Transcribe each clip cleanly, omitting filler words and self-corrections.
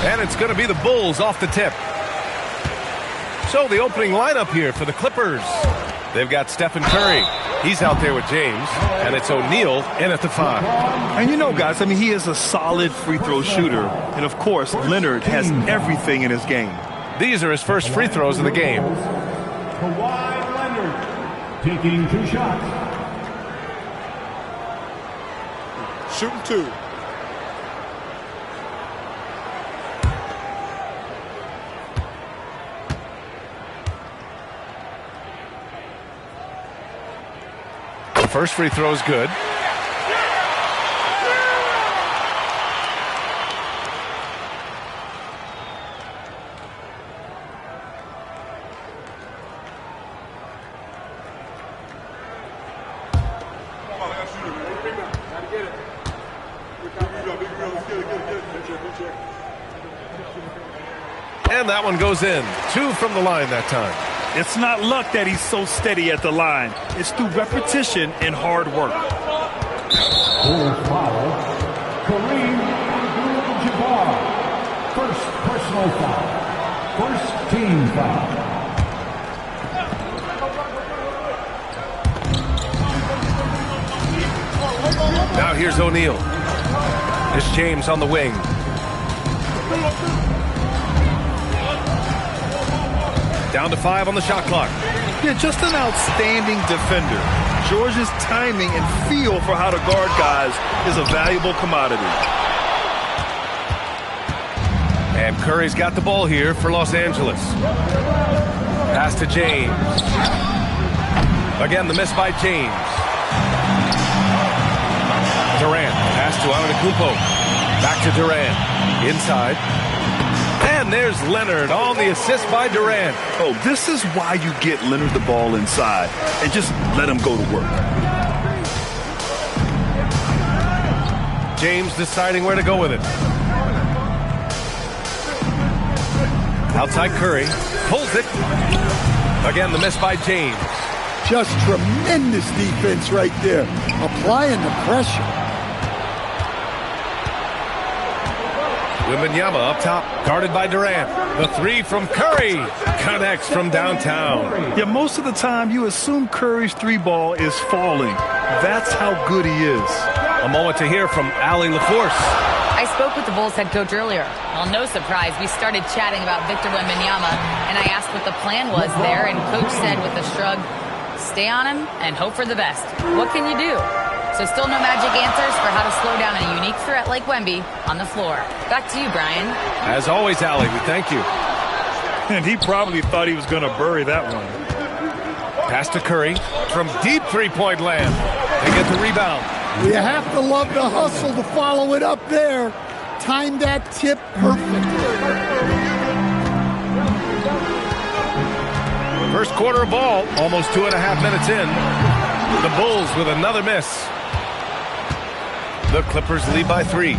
And it's going to be the Bulls off the tip. So the opening lineup here for the Clippers. They've got Stephen Curry. He's out there with James. And it's O'Neal in at the 5. And you know, guys, I mean, he is a solid free throw shooter. And, of course, Leonard has everything in his game. These are his first free throws of the game. Kawhi Leonard taking 2 shots. Shooting 2. First free throw is good. And that one goes in. 2 from the line that time. It's not luck that he's so steady at the line. It's through repetition and hard work. Bulls foul. Kareem Abdul-Jabbar. First personal foul. First team foul. Now here's O'Neal. There's James on the wing. Down to 5 on the shot clock. Yeah, just an outstanding defender. George's timing and feel for how to guard guys is a valuable commodity. And Curry's got the ball here for Los Angeles. Pass to James. Again, the miss by James. Durant. Pass to Antetokounmpo. Back to Durant. Inside. And there's Leonard on the assist by Durant. Oh, this is why you get Leonard the ball inside and just let him go to work. James deciding where to go with it. Outside Curry. Pulls it. Again, the miss by James. Just tremendous defense right there. Applying the pressure. Wembanyama up top, guarded by Durant. The 3 from Curry connects from downtown. Yeah, most of the time you assume Curry's 3 ball is falling. That's how good he is. A moment to hear from Allie LaForce. I spoke with the Bulls head coach earlier. Well, no surprise, we started chatting about Victor Wembanyama, and I asked what the plan was there, and coach said with a shrug, stay on him and hope for the best. What can you do? So still no magic answers for how to slow down a unique threat like Wemby on the floor. Back to you, Brian. As always, Allie, we thank you. And he probably thought he was going to bury that one. Pass to Curry from deep three-point land. They get the rebound. You have to love the hustle to follow it up there. Timed that tip perfectly. First quarter of ball, almost 2.5 minutes in. The Bulls with another miss. The Clippers lead by 3.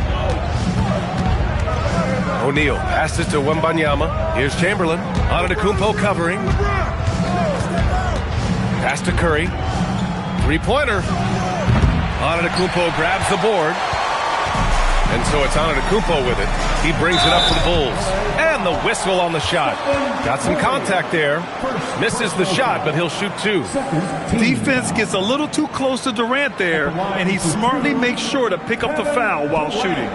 O'Neal passes to Wembanyama. Here's Chamberlain. Antetokounmpo covering. Pass to Curry. Three-pointer. Antetokounmpo grabs the board. And so it's Antetokounmpo with it. He brings it up to the Bulls. And the whistle on the shot. Got some contact there. Misses the shot, but he'll shoot 2. Defense gets a little too close to Durant there, and he smartly makes sure to pick up the foul while shooting.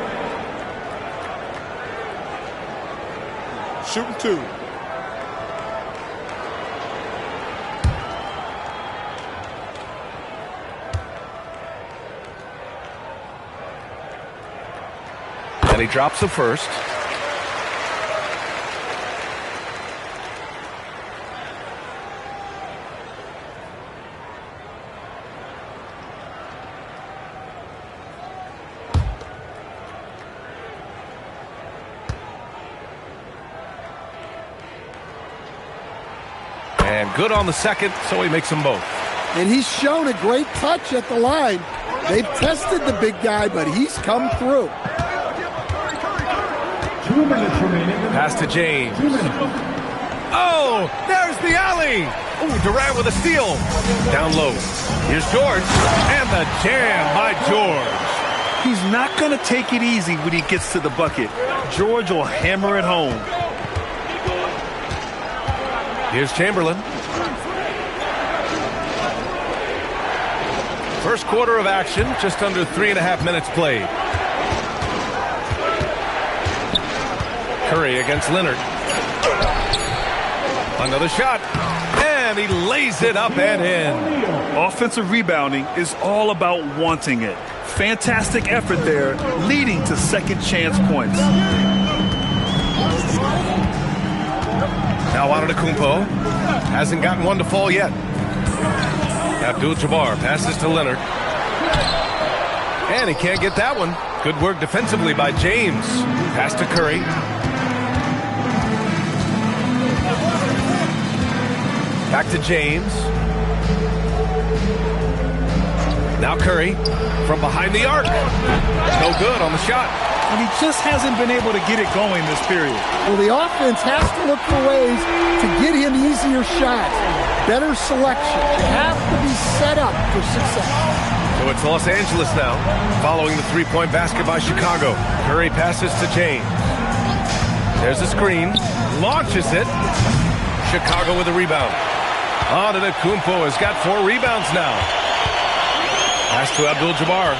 Shooting 2. And he drops the first. And good on the second, so he makes them both. And he's shown a great touch at the line. They've tested the big guy, but he's come through. 2 minutes remaining. Pass to James. Oh, there's the alley. Oh, Durant with a steal. Down low. Here's George. And the jam by George. He's not going to take it easy when he gets to the bucket. George will hammer it home. Here's Chamberlain. First quarter of action, just under 3.5 minutes played. Curry against Leonard. Another shot. And he lays it up and in. Offensive rebounding is all about wanting it. Fantastic effort there, leading to second chance points. Now Antetokounmpo hasn't gotten one to fall yet. Abdul-Jabbar passes to Leonard. And he can't get that one. Good work defensively by James. Pass to Curry. Back to James. Now Curry from behind the arc. No good on the shot. And he just hasn't been able to get it going this period. Well, the offense has to look for ways to get him easier shots. Better selection. You have to be set up for success. So it's Los Angeles now, following the three-point basket by Chicago. Curry passes to James. There's a screen. Launches it. Chicago with a rebound. Antetokounmpo has got 4 rebounds now. Pass to Abdul-Jabbar.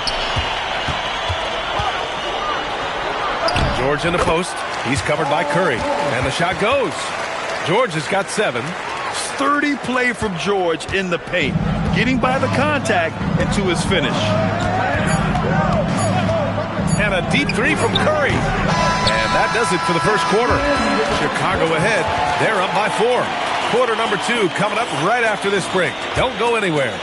George in the post. He's covered by Curry. And the shot goes. George has got 7. Sturdy play from George in the paint, getting by the contact and to his finish. And a deep 3 from Curry. And that does it for the first quarter. Chicago ahead. They're up by 4. Quarter number 2 coming up right after this break. Don't go anywhere.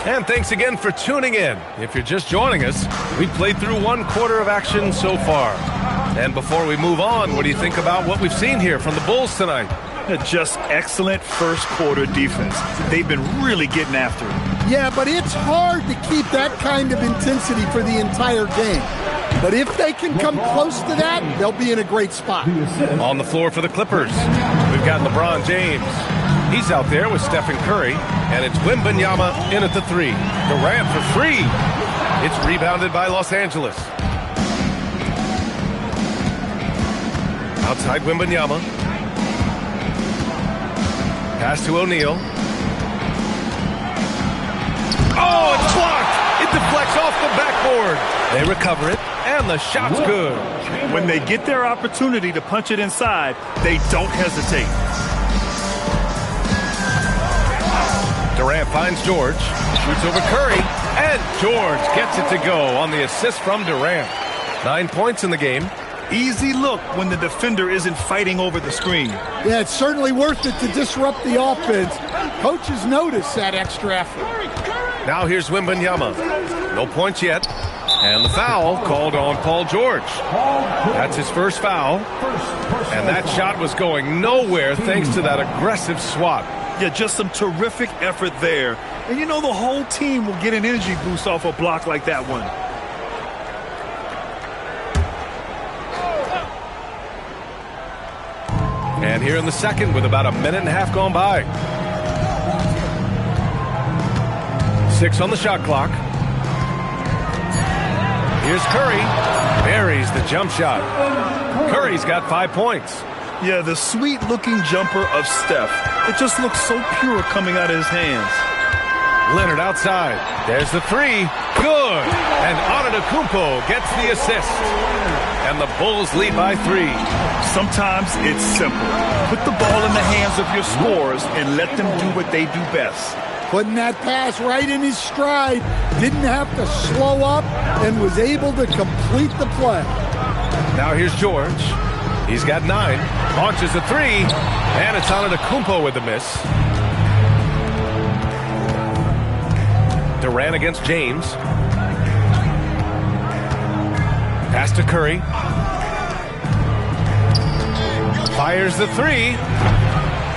And thanks again for tuning in. If you're just joining us, we played through 1 quarter of action so far. And before we move on, what do you think about what we've seen here from the Bulls tonight? Just excellent first quarter defense. They've been really getting after it. Yeah, but it's hard to keep that kind of intensity for the entire game. But if they can come close to that, they'll be in a great spot. On the floor for the Clippers, we've got LeBron James. He's out there with Stephen Curry, and it's Wembanyama in at the 3. Durant for 3. It's rebounded by Los Angeles. Outside Wembanyama. Pass to O'Neal. Oh, it's blocked! It deflects off the backboard. They recover it, and the shot's good. When they get their opportunity to punch it inside, they don't hesitate. Durant finds George, shoots over Curry, and George gets it to go on the assist from Durant. 9 points in the game. Easy look when the defender isn't fighting over the screen. Yeah, it's certainly worth it to disrupt the offense. Coaches notice that extra effort. Now here's Wembanyama. No points yet. And the foul called on Paul George. That's his first foul. And that shot was going nowhere thanks to that aggressive swat. Yeah, just some terrific effort there. And you know the whole team will get an energy boost off a block like that one. And here in the second with about 1.5 minutes gone by. 6 on the shot clock. Here's Curry. Buries the jump shot. Curry's got 5 points. Yeah, the sweet-looking jumper of Steph. It just looks so pure coming out of his hands. Leonard outside. There's the 3. Good. And Antetokounmpo gets the assist. And the Bulls lead by 3. Sometimes it's simple. Put the ball in the hands of your scorers and let them do what they do best. Putting that pass right in his stride. Didn't have to slow up and was able to complete the play. Now here's George. He's got 9. Launches a 3. And it's Antetokounmpo with the miss. Durant against James. Pass to Curry. Fires the 3.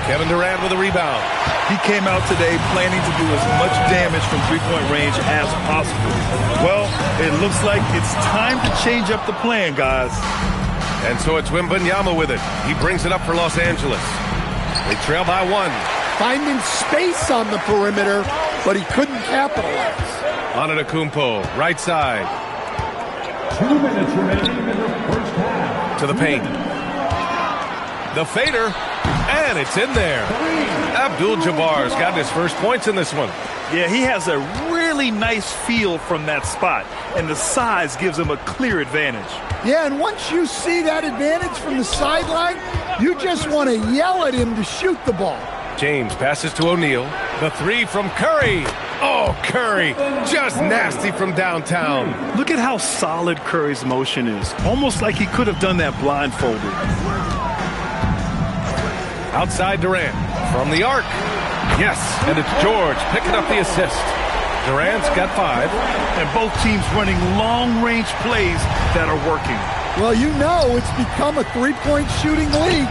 Kevin Durant with a rebound. He came out today planning to do as much damage from three-point range as possible. Well, it looks like it's time to change up the plan, guys. And so it's Wembanyama with it. He brings it up for Los Angeles. They trail by 1. Finding space on the perimeter, but he couldn't capitalize. Antetokounmpo, right side. 2 minutes remaining in the first half. To the paint. The fader, and it's in there. Abdul-Jabbar's got his first points in this one. Yeah, he has a really nice feel from that spot, and the size gives him a clear advantage. Yeah, and once you see that advantage from the sideline, you just want to yell at him to shoot the ball. James passes to O'Neal. The three from Curry. Oh, Curry, just nasty from downtown. Look at how solid Curry's motion is. Almost like he could have done that blindfolded. Outside Durant, from the arc. Yes, and it's George picking up the assist. Durant's got 5. And both teams running long-range plays that are working. Well, you know it's become a three-point shooting league.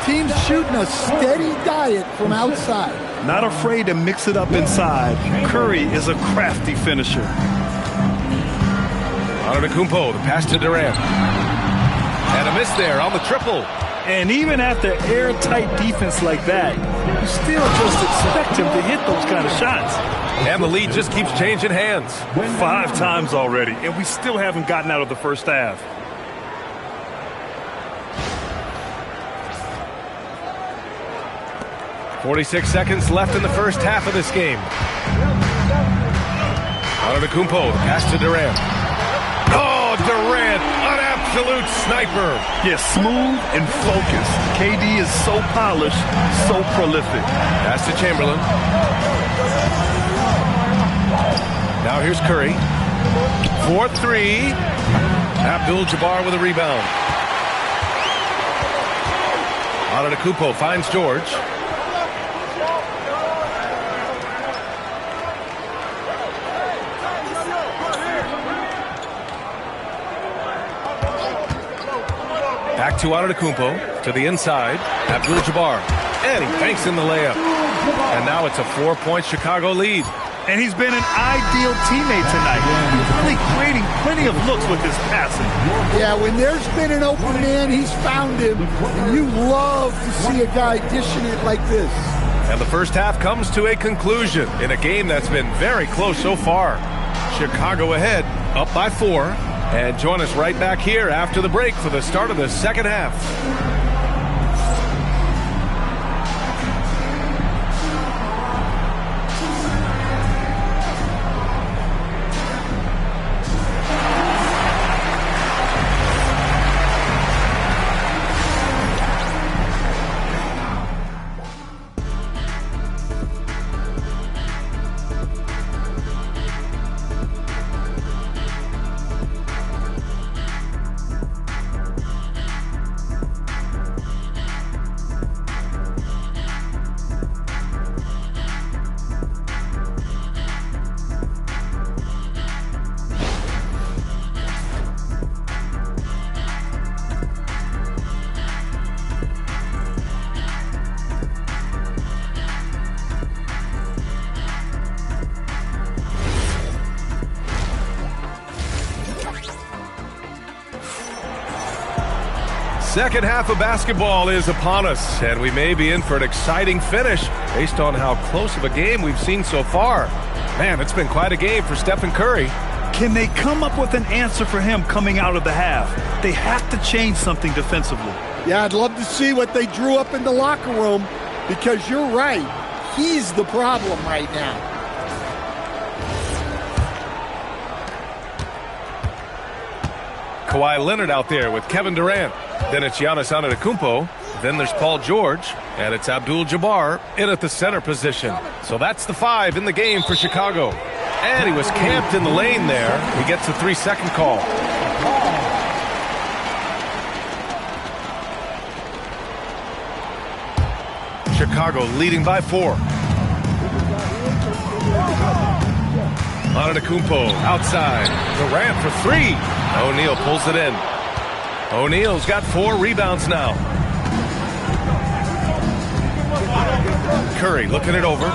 Teams shooting a steady diet from outside. Not afraid to mix it up inside. Curry is a crafty finisher. Antetokounmpo, the pass to Durant. And a miss there on the triple. And even after airtight defense like that, you still just expect him to hit those kind of shots. And the lead just keeps changing hands. 5 times already, and we still haven't gotten out of the first half. .46 seconds left in the first half of this game. Antetokounmpo, the pass to Durant. Oh, Durant, an absolute sniper. Yeah, smooth and focused. KD is so polished, so prolific. Pass to Chamberlain. Now here's Curry. 4-3. Abdul-Jabbar with a rebound. Antetokounmpo finds George. Back to Antetokounmpo, to the inside, Abdul-Jabbar, and he banks in the layup. And now it's a 4-point Chicago lead. And he's been an ideal teammate tonight. He's really creating plenty of looks with his passing. Yeah, when there's been an open man, he's found him. And you love to see a guy dishing it like this. And the first half comes to a conclusion in a game that's been very close so far. Chicago ahead, up by 4. And join us right back here after the break for the start of the second half. Second half of basketball is upon us, and we may be in for an exciting finish based on how close of a game we've seen so far. Man, it's been quite a game for Stephen Curry. Can they come up with an answer for him coming out of the half? They have to change something defensively. Yeah, I'd love to see what they drew up in the locker room, because you're right. He's the problem right now. Kawhi Leonard out there with Kevin Durant. Then it's Giannis Antetokounmpo. Then there's Paul George. And it's Abdul-Jabbar in at the center position. So that's the 5 in the game for Chicago. And he was camped in the lane there. He gets a 3-second call. Chicago leading by 4. Antetokounmpo outside. Durant for 3. O'Neal pulls it in. O'Neal's got 4 rebounds now. Curry looking it over.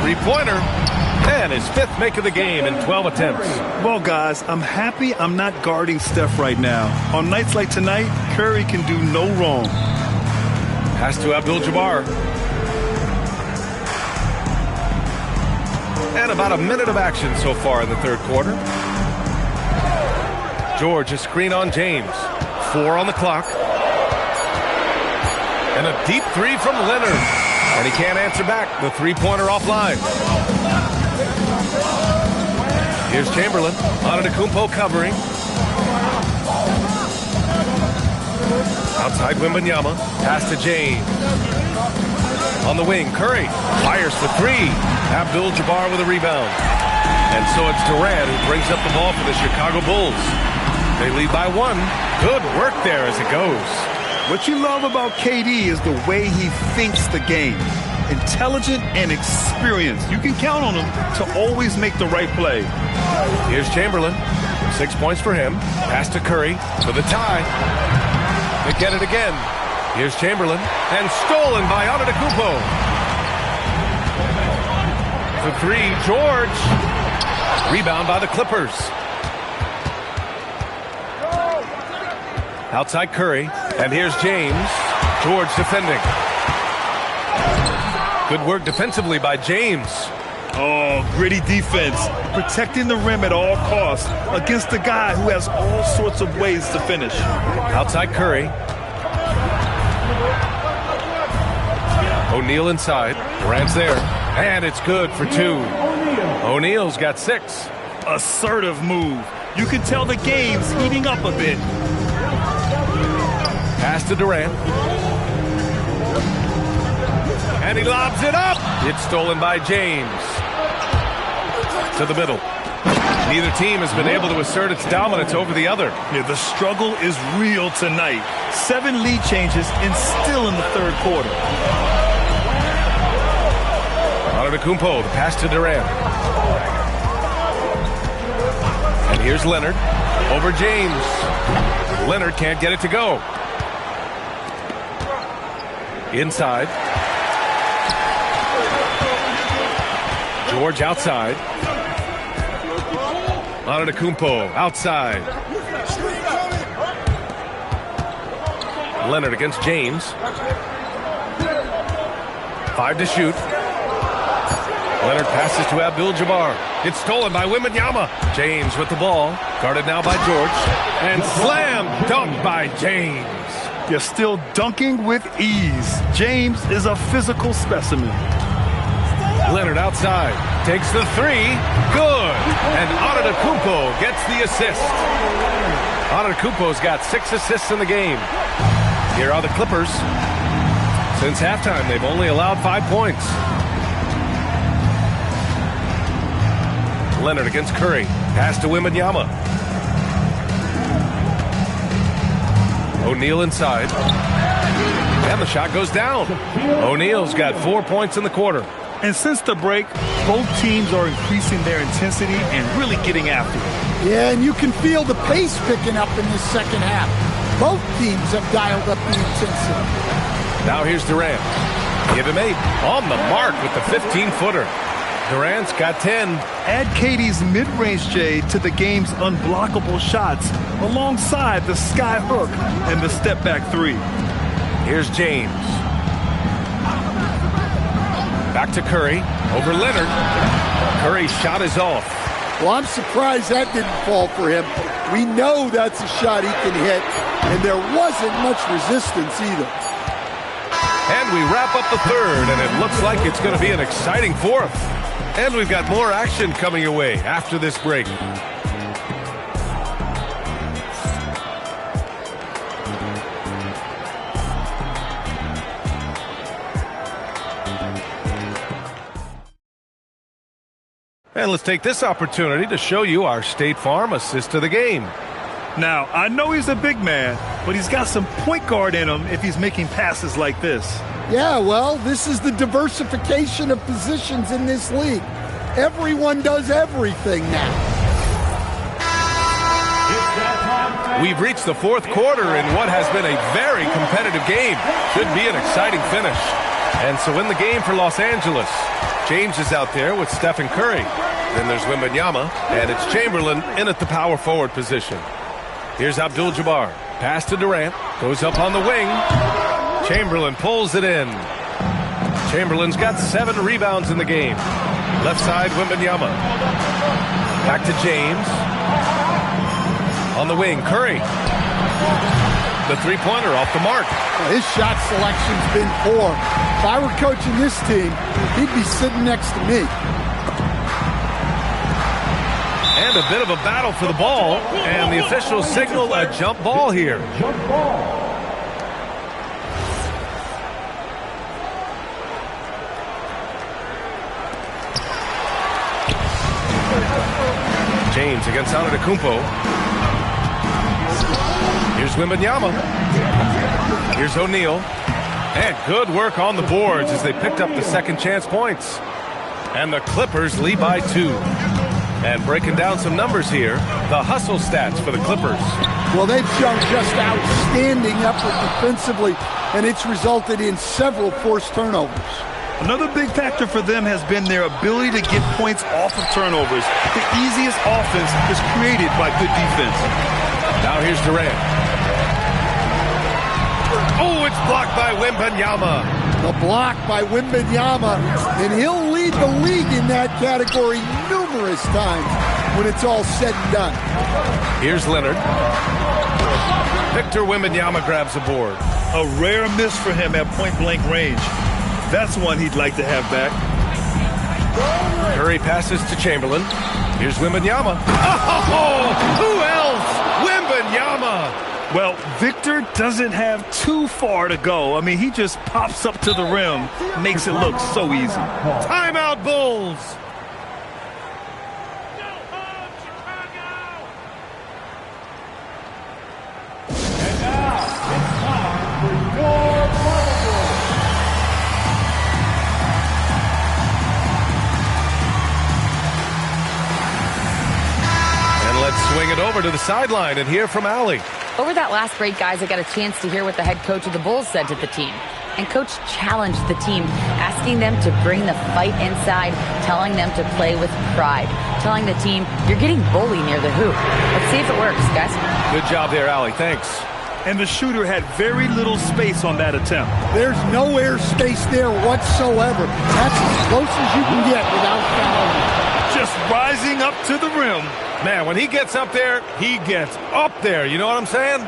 Three-pointer. And his fifth make of the game in 12 attempts. Well, guys, I'm happy I'm not guarding Steph right now. On nights like tonight, Curry can do no wrong. Pass to Abdul-Jabbar. And about a minute of action so far in the third quarter. George, a screen on James. 4 on the clock. And a deep three from Leonard. And he can't answer back. The three-pointer offline. Here's Chamberlain. Antetokounmpo covering. Outside Wembanyama. Pass to James. On the wing, Curry fires for three. Abdul-Jabbar with a rebound. And so it's Durant who brings up the ball for the Chicago Bulls. They lead by 1. Good work there as it goes. What you love about KD is the way he thinks the game. Intelligent and experienced. You can count on him to always make the right play. Here's Chamberlain. 6 points for him. Pass to Curry for the tie. They get it again. Here's Chamberlain. And stolen by Antetokounmpo. For three, George. Rebound by the Clippers. Outside Curry. And here's James. George defending. Good work defensively by James. Oh, gritty defense. Protecting the rim at all costs against a guy who has all sorts of ways to finish. Outside Curry. O'Neal inside. Durant's there. And it's good for 2. O'Neal's got 6. Assertive move. You can tell the game's heating up a bit. Pass to Durant. And he lobs it up. It's stolen by James. To the middle. Neither team has been able to assert its dominance over the other. Yeah, the struggle is real tonight. 7 lead changes and still in the third quarter. Antetokounmpo, the pass to Durant. And here's Leonard. Over James. Leonard can't get it to go. Inside. George outside. Antetokounmpo outside. Leonard against James. 5 to shoot. Leonard passes to Abdul-Jabbar. It's stolen by Wembanyama. James with the ball. Guarded now by George. And slam dunk by James. You're still dunking with ease. James is a physical specimen. Leonard outside. Takes the three. Good. And Antetokounmpo gets the assist. Antetokounmpo's got 6 assists in the game. Here are the Clippers. Since halftime, they've only allowed 5 points. Leonard against Curry. Pass to Wembanyama. O'Neal inside. And the shot goes down. O'Neal's got 4 points in the quarter. And since the break, both teams are increasing their intensity and really getting after it. Yeah, and you can feel the pace picking up in this second half. Both teams have dialed up the intensity. Now here's Durant. Give him 8. On the mark with the 15-footer. Durant's got 10. Add KD's mid-range J to the game's unblockable shots alongside the sky hook and the step-back 3. Here's James. Back to Curry. Over Leonard. Curry's shot is off. Well, I'm surprised that didn't fall for him. We know that's a shot he can hit, and there wasn't much resistance either. And we wrap up the third, and it looks like it's going to be an exciting fourth. And we've got more action coming your way after this break. And let's take this opportunity to show you our State Farm assist of the game. Now, I know he's a big man, but he's got some point guard in him if he's making passes like this. Yeah, well, this is the diversification of positions in this league. Everyone does everything now. It's that time We've reached the fourth quarter in what has been a very competitive game. Should be an exciting finish. And so in the game for Los Angeles, James is out there with Stephen Curry. Then there's Wembanyama, and it's Chamberlain in at the power forward position. Here's Abdul-Jabbar. Pass to Durant. Goes up on the wing. Chamberlain pulls it in. Chamberlain's got 7 rebounds in the game. Left side, Wembanyama. Back to James. On the wing, Curry. The three-pointer off the mark. His shot selection's been poor. If I were coaching this team, he'd be sitting next to me. And a bit of a battle for the ball, and the officials signal a jump ball here. Jump ball. James against Antetokounmpo. Here's Wembanyama. Here's O'Neal. And good work on the boards as they picked up the second chance points. And the Clippers lead by 2. And breaking down some numbers here, the hustle stats for the Clippers. Well, they've shown just outstanding effort defensively, and it's resulted in several forced turnovers. Another big factor for them has been their ability to get points off of turnovers. The easiest offense is created by good defense. Now here's Durant. Oh, it's blocked by Wembanyama. The block by Wembanyama, and he'll lead the league in that category numerous times when it's all said and done. Here's Leonard. Victor Wembanyama grabs the board. A rare miss for him at point-blank range. That's one he'd like to have back. Curry passes to Chamberlain. Here's Wembanyama. Oh, who else? Wembanyama. Well, Victor doesn't have too far to go. I mean, he just pops up to the rim, makes it look so easy. Timeout, Bulls. And now it's time for your bubble. And let's swing it over to the sideline and hear from Allie. Over that last break, guys, I got a chance to hear what the head coach of the Bulls said to the team. And Coach challenged the team, asking them to bring the fight inside, telling them to play with pride, telling the team, you're getting bullied near the hoop. Let's see if it works, guys. Good job there, Allie. Thanks. And the shooter had very little space on that attempt. There's no air space there whatsoever. That's as close as you can get without fouling. Just rising up to the rim. Man, when he gets up there, he gets up there. You know what I'm saying?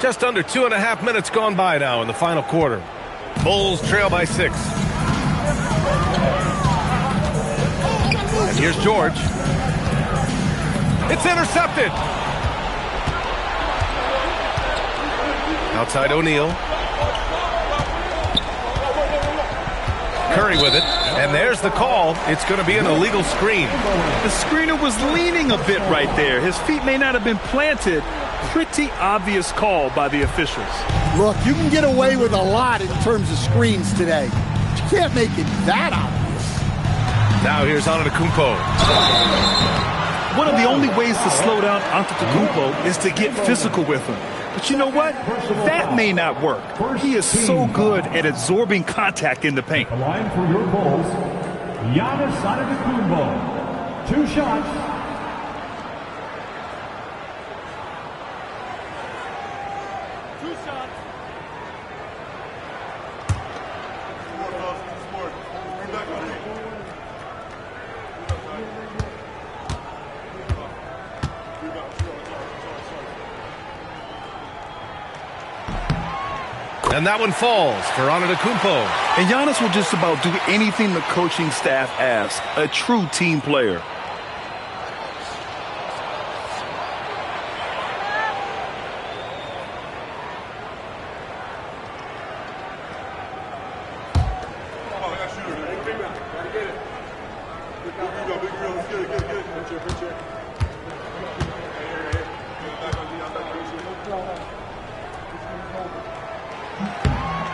Just under 2.5 minutes gone by now in the final quarter. Bulls trail by 6. And here's George. It's intercepted. Outside O'Neal. Curry with it, and there's the call. It's going to be an illegal screen. The screener was leaning a bit right there. His feet may not have been planted. Pretty obvious call by the officials. Look, you can get away with a lot in terms of screens today. But you can't make it that obvious. Now here's Antetokounmpo. One of the only ways to slow down Antetokounmpo is to get physical with him. But you know what? That may not work. He is so good at absorbing contact in the paint. The line for your Bulls, Giannis Antetokounmpo. 2 shots. And that one falls for Antetokounmpo. And Giannis will just about do anything the coaching staff asks. A true team player.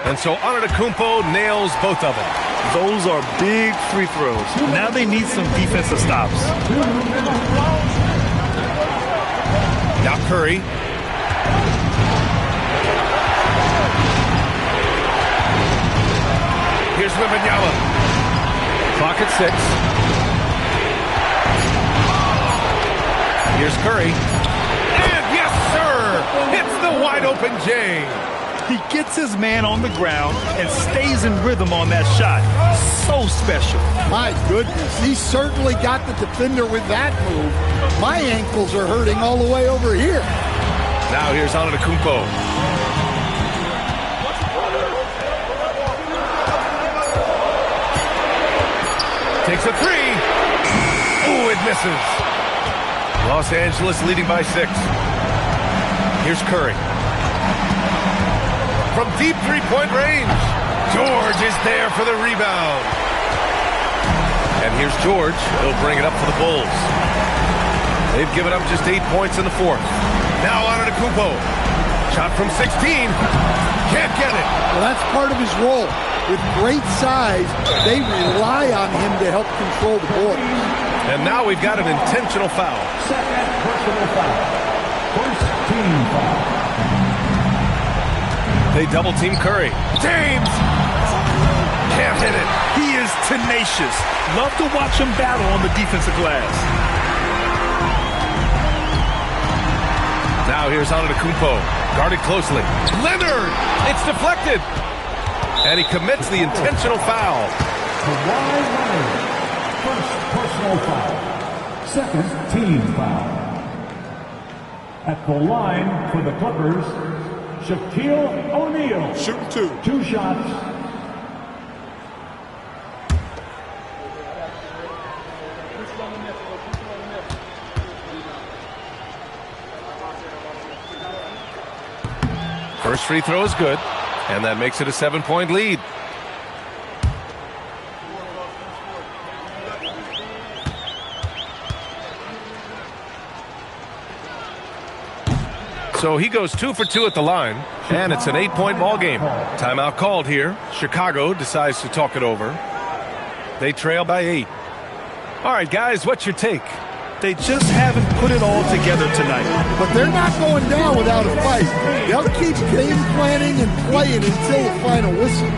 And so Antetokounmpo nails both of them. Those are big free throws. Now they need some defensive stops. Now Curry. Here's Wembanyama. Clock at 6. Here's Curry. And yes, sir! Hits the wide open J. He gets his man on the ground and stays in rhythm on that shot. So special. My goodness, he certainly got the defender with that move. My ankles are hurting all the way over here. Now here's Antetokounmpo. Takes a 3. Ooh, it misses. Los Angeles leading by 6. Here's Curry. From deep three-point range, George is there for the rebound. And here's George. He'll bring it up for the Bulls. They've given up just 8 points in the fourth. Now Antetokounmpo. Shot from 16. Can't get it. Well, that's part of his role. With great size, they rely on him to help control the board. And now we've got an intentional foul. Second personal foul. First team foul. They double-team Curry. James! Can't hit it. He is tenacious. Love to watch him battle on the defensive glass. Now here's Antetokounmpo. Guarded closely. Leonard! It's deflected. And he commits the intentional foul. Kawhi Leonard. First personal foul. Second team foul. At the line for the Clippers, Shaquille O'Neal. Shooting 2. 2 shots. First free throw is good. And that makes it a 7-point lead. So he goes 2 for 2 at the line, and it's an 8-point ball game. Timeout called here. Chicago decides to talk it over. They trail by 8. All right, guys, what's your take? They just haven't put it all together tonight. But they're not going down without a fight. They'll keep game planning and playing until the final whistle.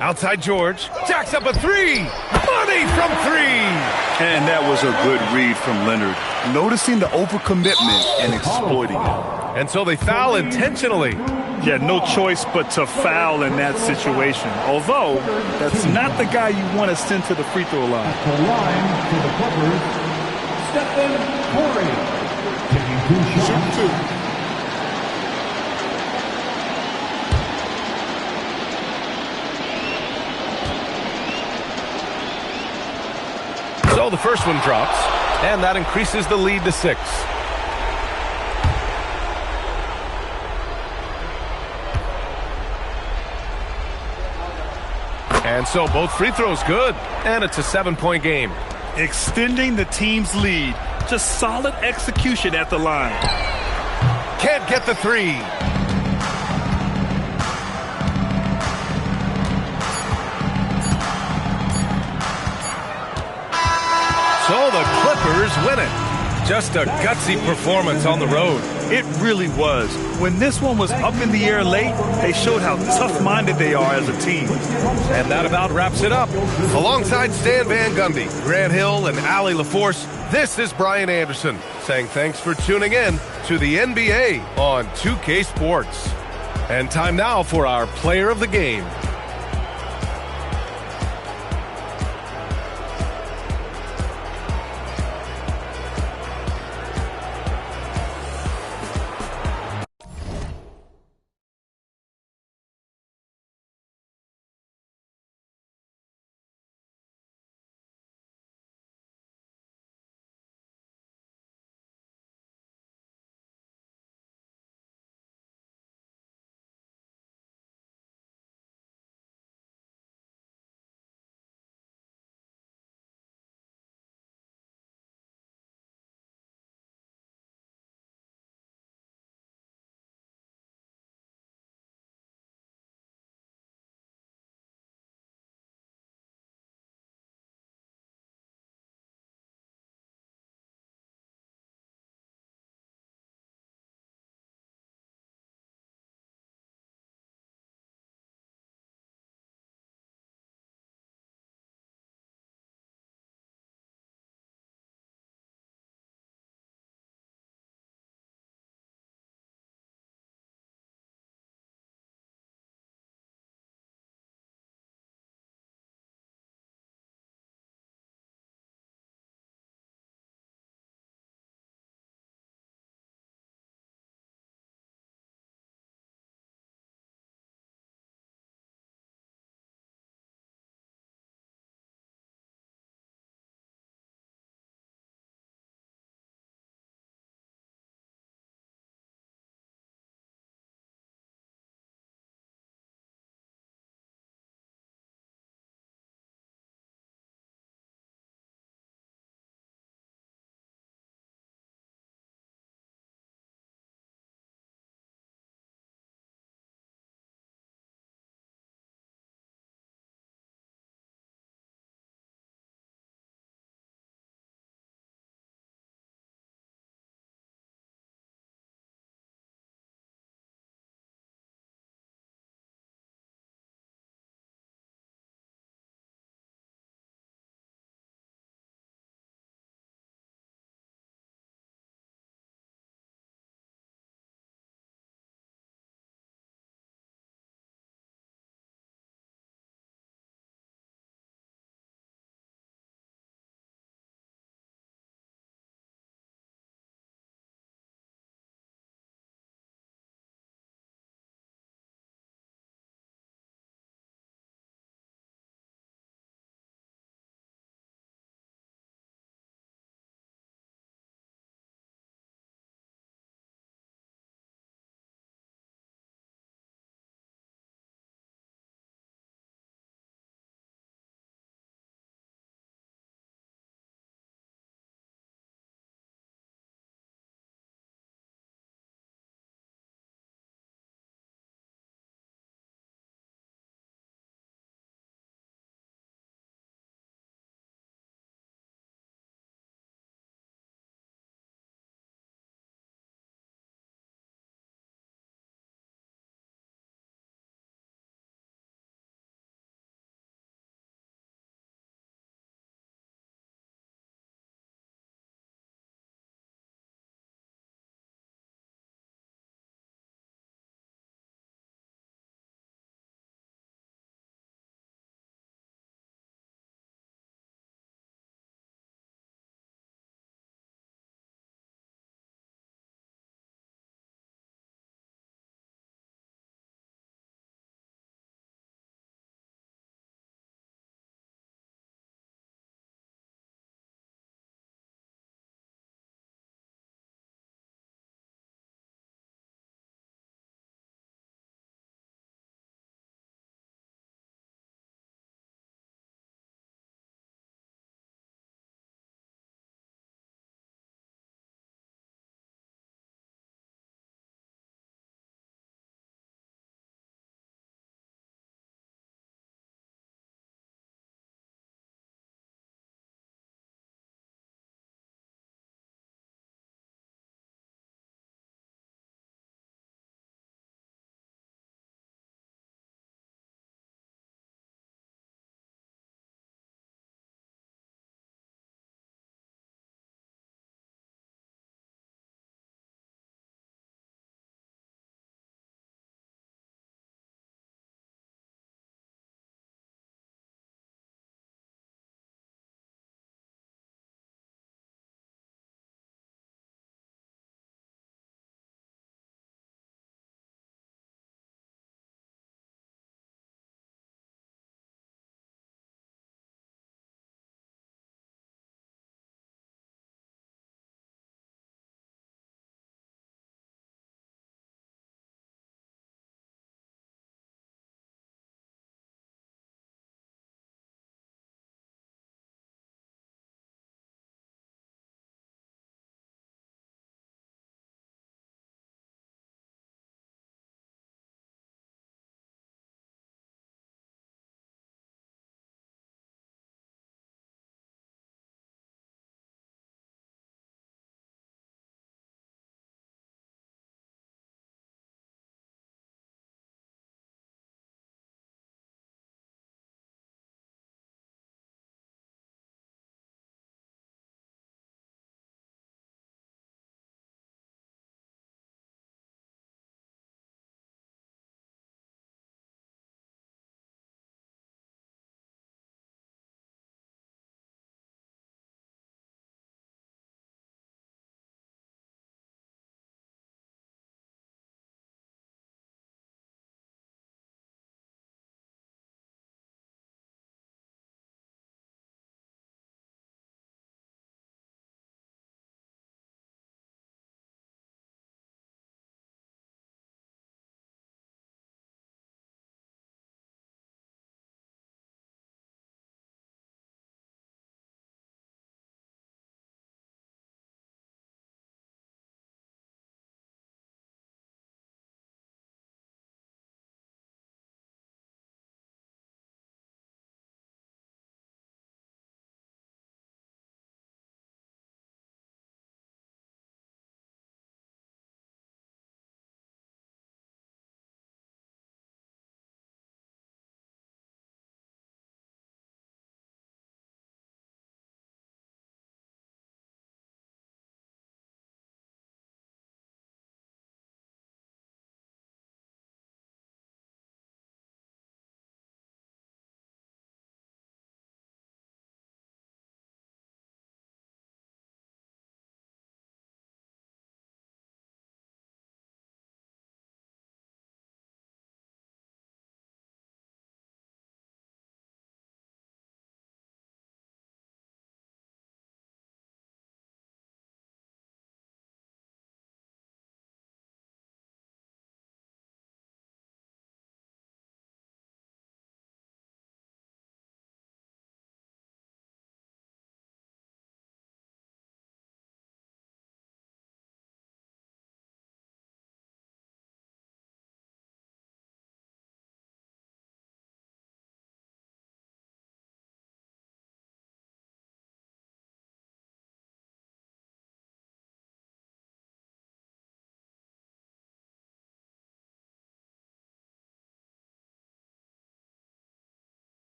Outside George. Jacks up a 3. Money from 3. And that was a good read from Leonard. Noticing the overcommitment and exploiting it. And so they foul intentionally. Yeah, no choice but to foul in that situation. Although, that's not the guy you want to send to the free throw line. At the line for the Clippers, Stephen Curry. Taking 2 shots. Shooting 2. So the first one drops, and that increases the lead to 6. And so both free throws good, and it's a 7-point game. Extending the team's lead Just solid execution at the line. Can't get the three. So the Clippers win it. Just a gutsy performance on the road. It really was. When this one was up in the air late, they showed how tough-minded they are as a team. And that about wraps it up. Alongside Stan Van Gundy, Grant Hill, and Allie LaForce, this is Brian Anderson saying thanks for tuning in to the NBA on 2K Sports. And time now for our player of the game.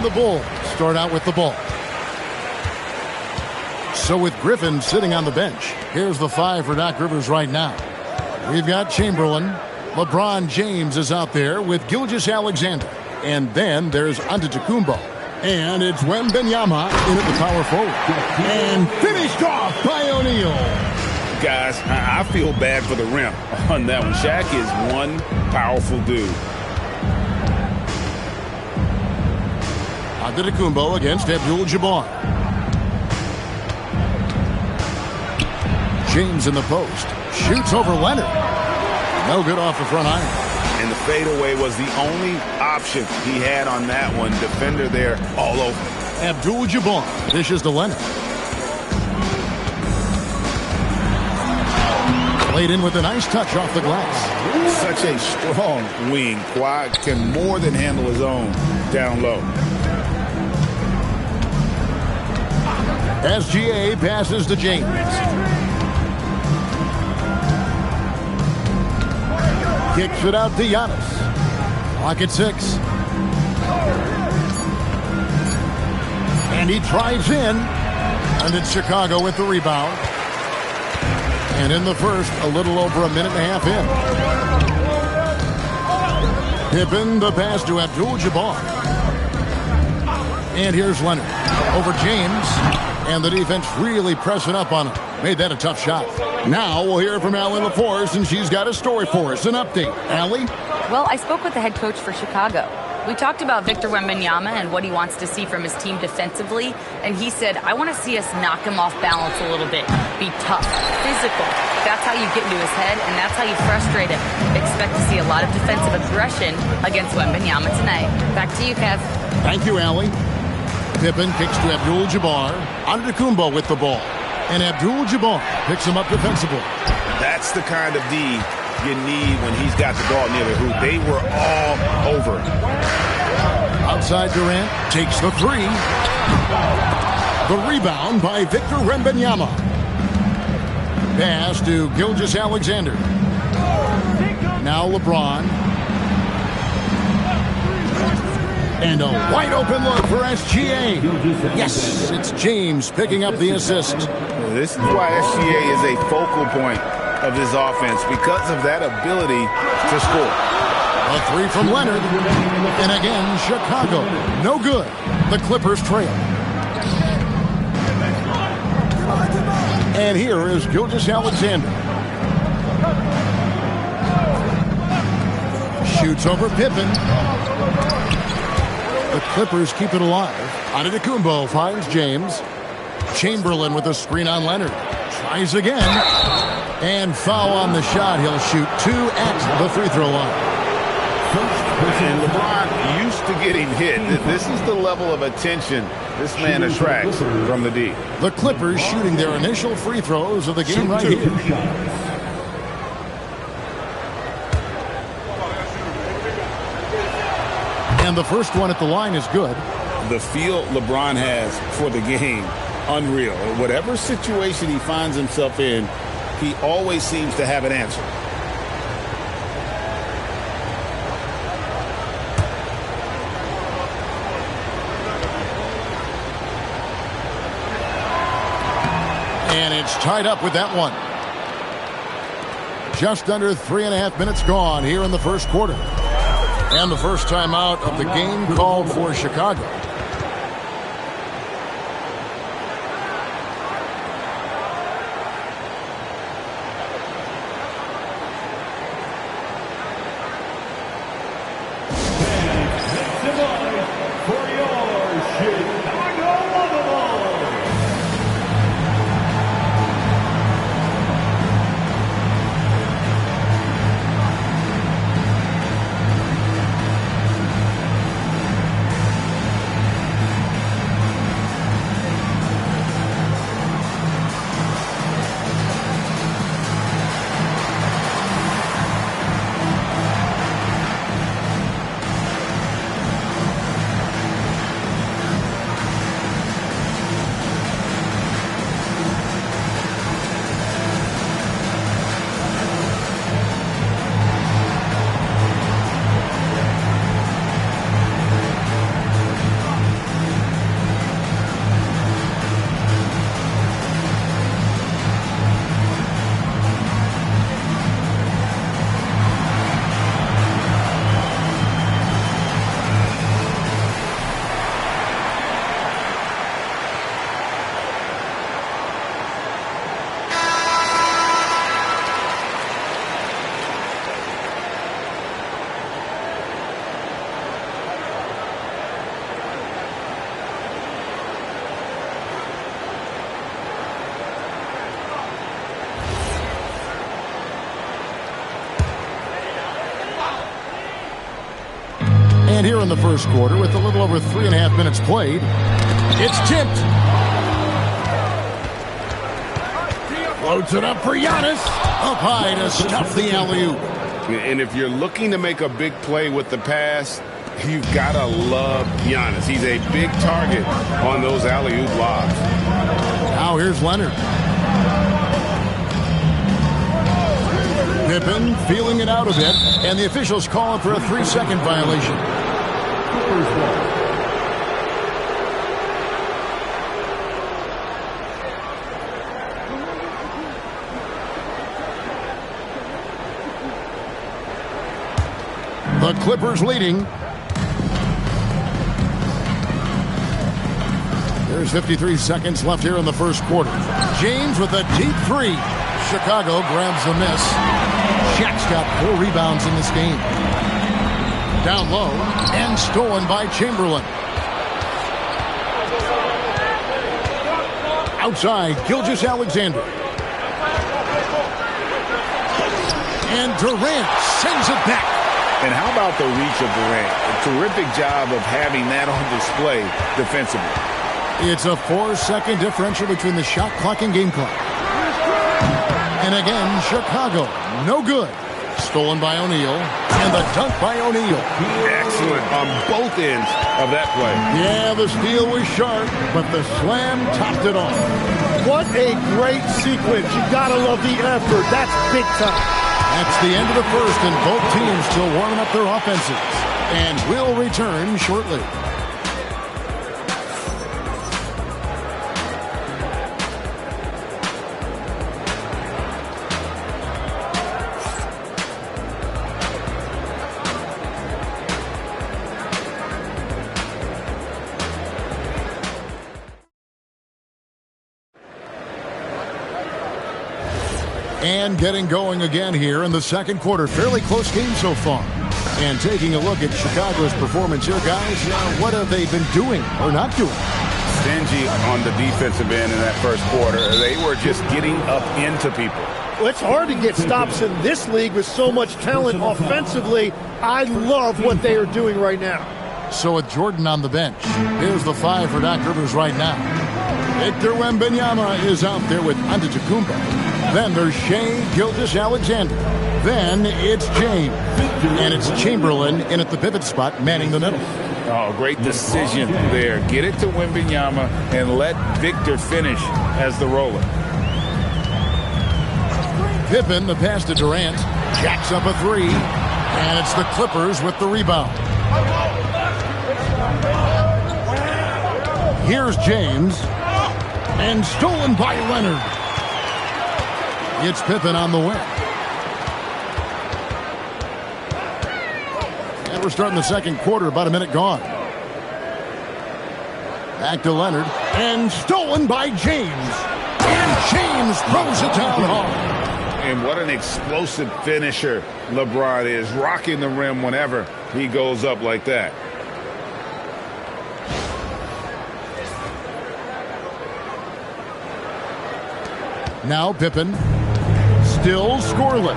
And the Bulls start out with the ball. So with Griffin sitting on the bench, here's the 5 for Doc Rivers right now. We've got Chamberlain. LeBron James is out there with Gilgeous-Alexander. And then there's Antetokounmpo. And it's Wembanyama in at the power forward. And finished off by O'Neal. Guys, I feel bad for the rim on that one. Shaq is one powerful dude. Antetokounmpo against Abdul-Jabbar. James in the post. Shoots over Leonard. No good off the front iron. And the fadeaway was the only option he had on that one. Defender there all over. Abdul-Jabbar dishes to Leonard. Played in with a nice touch off the glass. Such a strong wing. Kawhi can more than handle his own down low. SGA passes to James. Kicks it out to Giannis. Clock at 6. And he drives in. And it's Chicago with the rebound. And in the first, a little over a minute and a half in. Pippen, the pass to Abdul-Jabbar. And here's Leonard over James. And the defense really pressing up on him. Made that a tough shot. Now we'll hear from Allie LaForce, and she's got a story for us. An update. Allie? Well, I spoke with the head coach for Chicago. We talked about Victor Wembanyama and what he wants to see from his team defensively, and he said, I want to see us knock him off balance a little bit. Be tough, physical. That's how you get into his head, and that's how you frustrate him. Expect to see a lot of defensive aggression against Wembanyama tonight. Back to you, Kev. Thank you, Allie. Pippen kicks to Abdul-Jabbar. Antetokounmpo with the ball. And Abdul-Jabbar picks him up defensively. That's the kind of D you need when he's got the ball near the hoop. They were all over him. Outside Durant takes the 3. The rebound by Victor Wembanyama. Pass to Gilgeous-Alexander. Now LeBron. And a wide open look for SGA. Yes, it's James picking up the assist. This is why SGA is a focal point of this offense, because of that ability to score. A 3 from Leonard. And again, Chicago. No good. The Clippers trail. And here is Gilgeous-Alexander. Shoots over Pippen. The Clippers keep it alive. Antetokounmpo finds James. Chamberlain with a screen on Leonard. Tries again. And foul on the shot. He'll shoot 2 at the free throw line. And LeBron used to getting hit. This is the level of attention this man attracts from the D. The Clippers shooting their initial free throws of the game right here. And the first one at the line is good. The feel LeBron has for the game, unreal. Whatever situation he finds himself in, he always seems to have an answer. And it's tied up with that one. Just under 3.5 minutes gone here in the first quarter. And the first time out of the game called for Chicago. And here in the first quarter, with a little over 3.5 minutes played, it's tipped. Floats it up for Giannis. Up high to stuff the alley-oop. And if you're looking to make a big play with the pass, you've got to love Giannis. He's a big target on those alley-oop lobs. Now here's Leonard. Pippen feeling it out a bit, and the officials calling for a 3-second violation. The Clippers leading. There's 53 seconds left here in the first quarter. James with a deep three. Chicago grabs the miss. Shaq's got 4 rebounds in this game. Down low and stolen by Chamberlain. Outside, Gilgeous-Alexander. And Durant sends it back. And how about the reach of Durant? A terrific job of having that on display defensively. It's a 4-second differential between the shot clock and game clock. And again, Chicago, no good. Stolen by O'Neal, and the dunk by O'Neal. Excellent on both ends of that play. Yeah, the steal was sharp, but the slam topped it off. What a great sequence. You gotta love the effort. That's big time. That's the end of the first, and both teams still warming up their offenses. And we'll return shortly. And getting going again here in the second quarter. Fairly close game so far. And taking a look at Chicago's performance here, guys, what have they been doing or not doing? Stingy on the defensive end in that first quarter. They were just getting up into people. Well, it's hard to get stops in this league with so much talent offensively. I love what they are doing right now. So with Jordan on the bench, here's the 5 for Doc Rivers right now. Victor Wembanyama is out there with Antetokounmpo. Then there's Shai Gilgeous-Alexander. Then it's James. And it's Chamberlain in at the pivot spot, manning the middle. Oh, great decision there. Get it to Wembanyama and let Victor finish as the roller. Pippen, the pass to Durant. Jacks up a 3. And it's the Clippers with the rebound. Here's James. And stolen by Leonard. It's Pippen on the wing. And we're starting the second quarter, about a minute gone. Back to Leonard. And stolen by James. And James throws it down hard. And what an explosive finisher LeBron is, rocking the rim whenever he goes up like that. Now Pippen, still scoreless.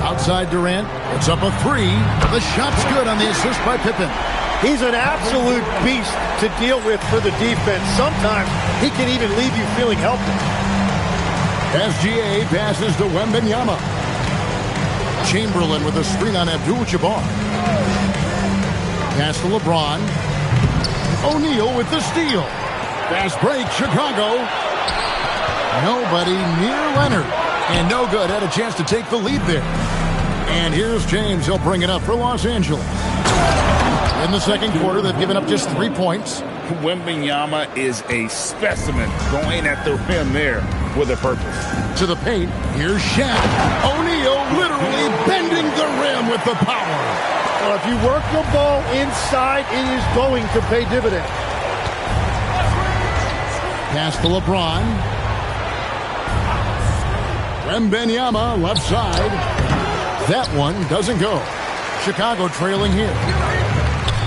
Outside Durant, it's up a 3. The shot's good on the assist by Pippen. He's an absolute beast to deal with for the defense. Sometimes he can even leave you feeling helpless. SGA passes to Wembanyama. Chamberlain with a screen on Abdul-Jabbar. Pass to LeBron. O'Neal with the steal. Fast break, Chicago. Nobody near Leonard. And no good. Had a chance to take the lead there. And here's James. He'll bring it up for Los Angeles. In the second quarter, they've given up just 3 points. Wembanyama is a specimen going at the rim there with a purpose. To the paint. Here's Shaq. O'Neal literally bending the rim with the power. Well, if you work the ball inside, it is going to pay dividends. Pass to LeBron. Wembanyama left side. That one doesn't go. Chicago trailing here.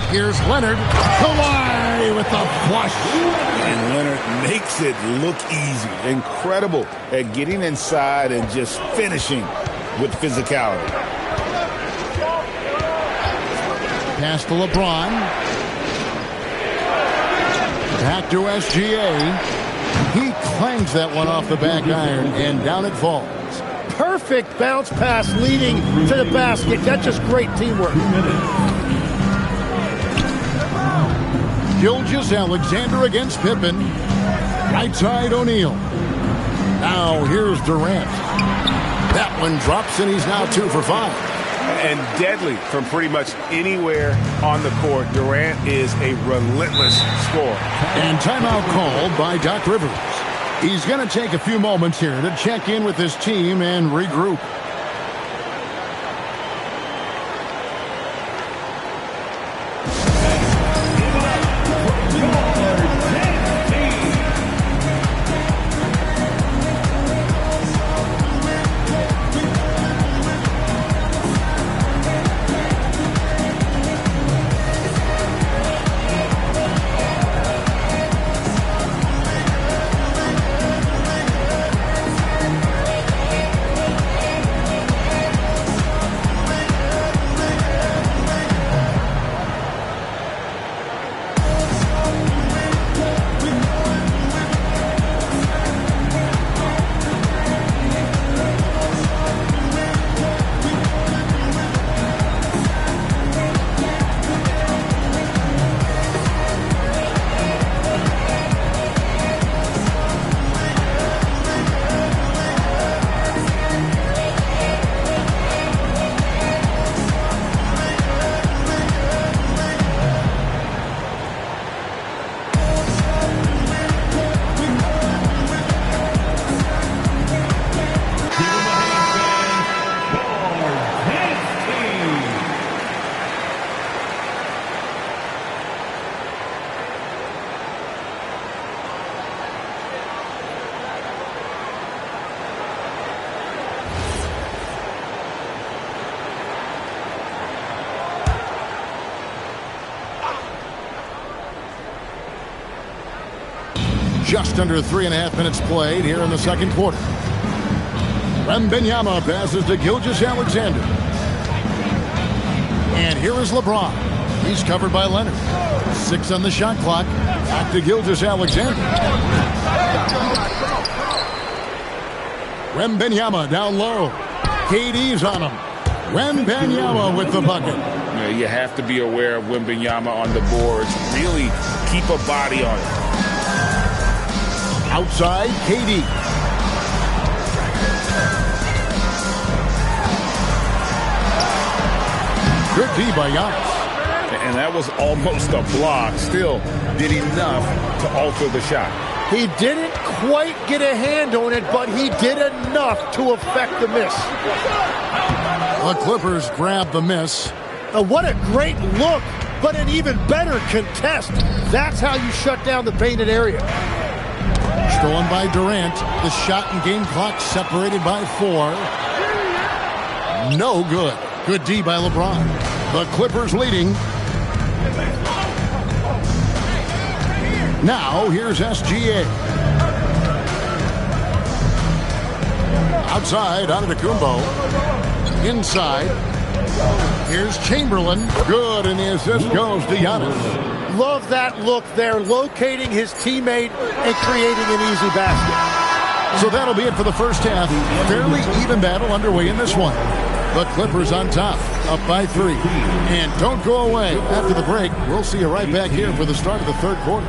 Here's Leonard. Kawhi with the flush. And Leonard makes it look easy. Incredible at getting inside and just finishing with physicality. Pass to LeBron. Back to SGA. He clangs that one off the back iron, and down it falls. Perfect bounce pass leading to the basket. That's just great teamwork. Gilgeous-Alexander against Pippen. Right side O'Neal. Now here's Durant. That one drops, and he's now 2 for 5. And deadly from pretty much anywhere on the court. Durant is a relentless scorer. And timeout called by Doc Rivers. He's going to take a few moments here to check in with his team and regroup. Just under 3.5 minutes played here in the second quarter. Wembanyama passes to Gilgeous-Alexander. And here is LeBron. He's covered by Leonard. 6 on the shot clock. Back to Gilgeous-Alexander. Wembanyama down low. KD's on him. Wembanyama with the bucket. You have to be aware of Wembanyama on the boards. Really keep a body on it. Outside, KD. Good D by Giannis. And that was almost a block. Still did enough to alter the shot. He didn't quite get a hand on it, but he did enough to affect the miss. The Clippers grab the miss. What a great look, but an even better contest. That's how you shut down the painted area. Stolen by Durant. The shot and game clock separated by 4. No good. Good D by LeBron. The Clippers leading. Now here's SGA. Outside, Antetokounmpo. Inside. Here's Chamberlain. Good, and the assist goes to Giannis. Love that look there, locating his teammate and creating an easy basket. So that'll be it for the first half. Fairly even battle underway in this one. The Clippers on top, up by 3. And don't go away. After the break, we'll see you right back here for the start of the third quarter.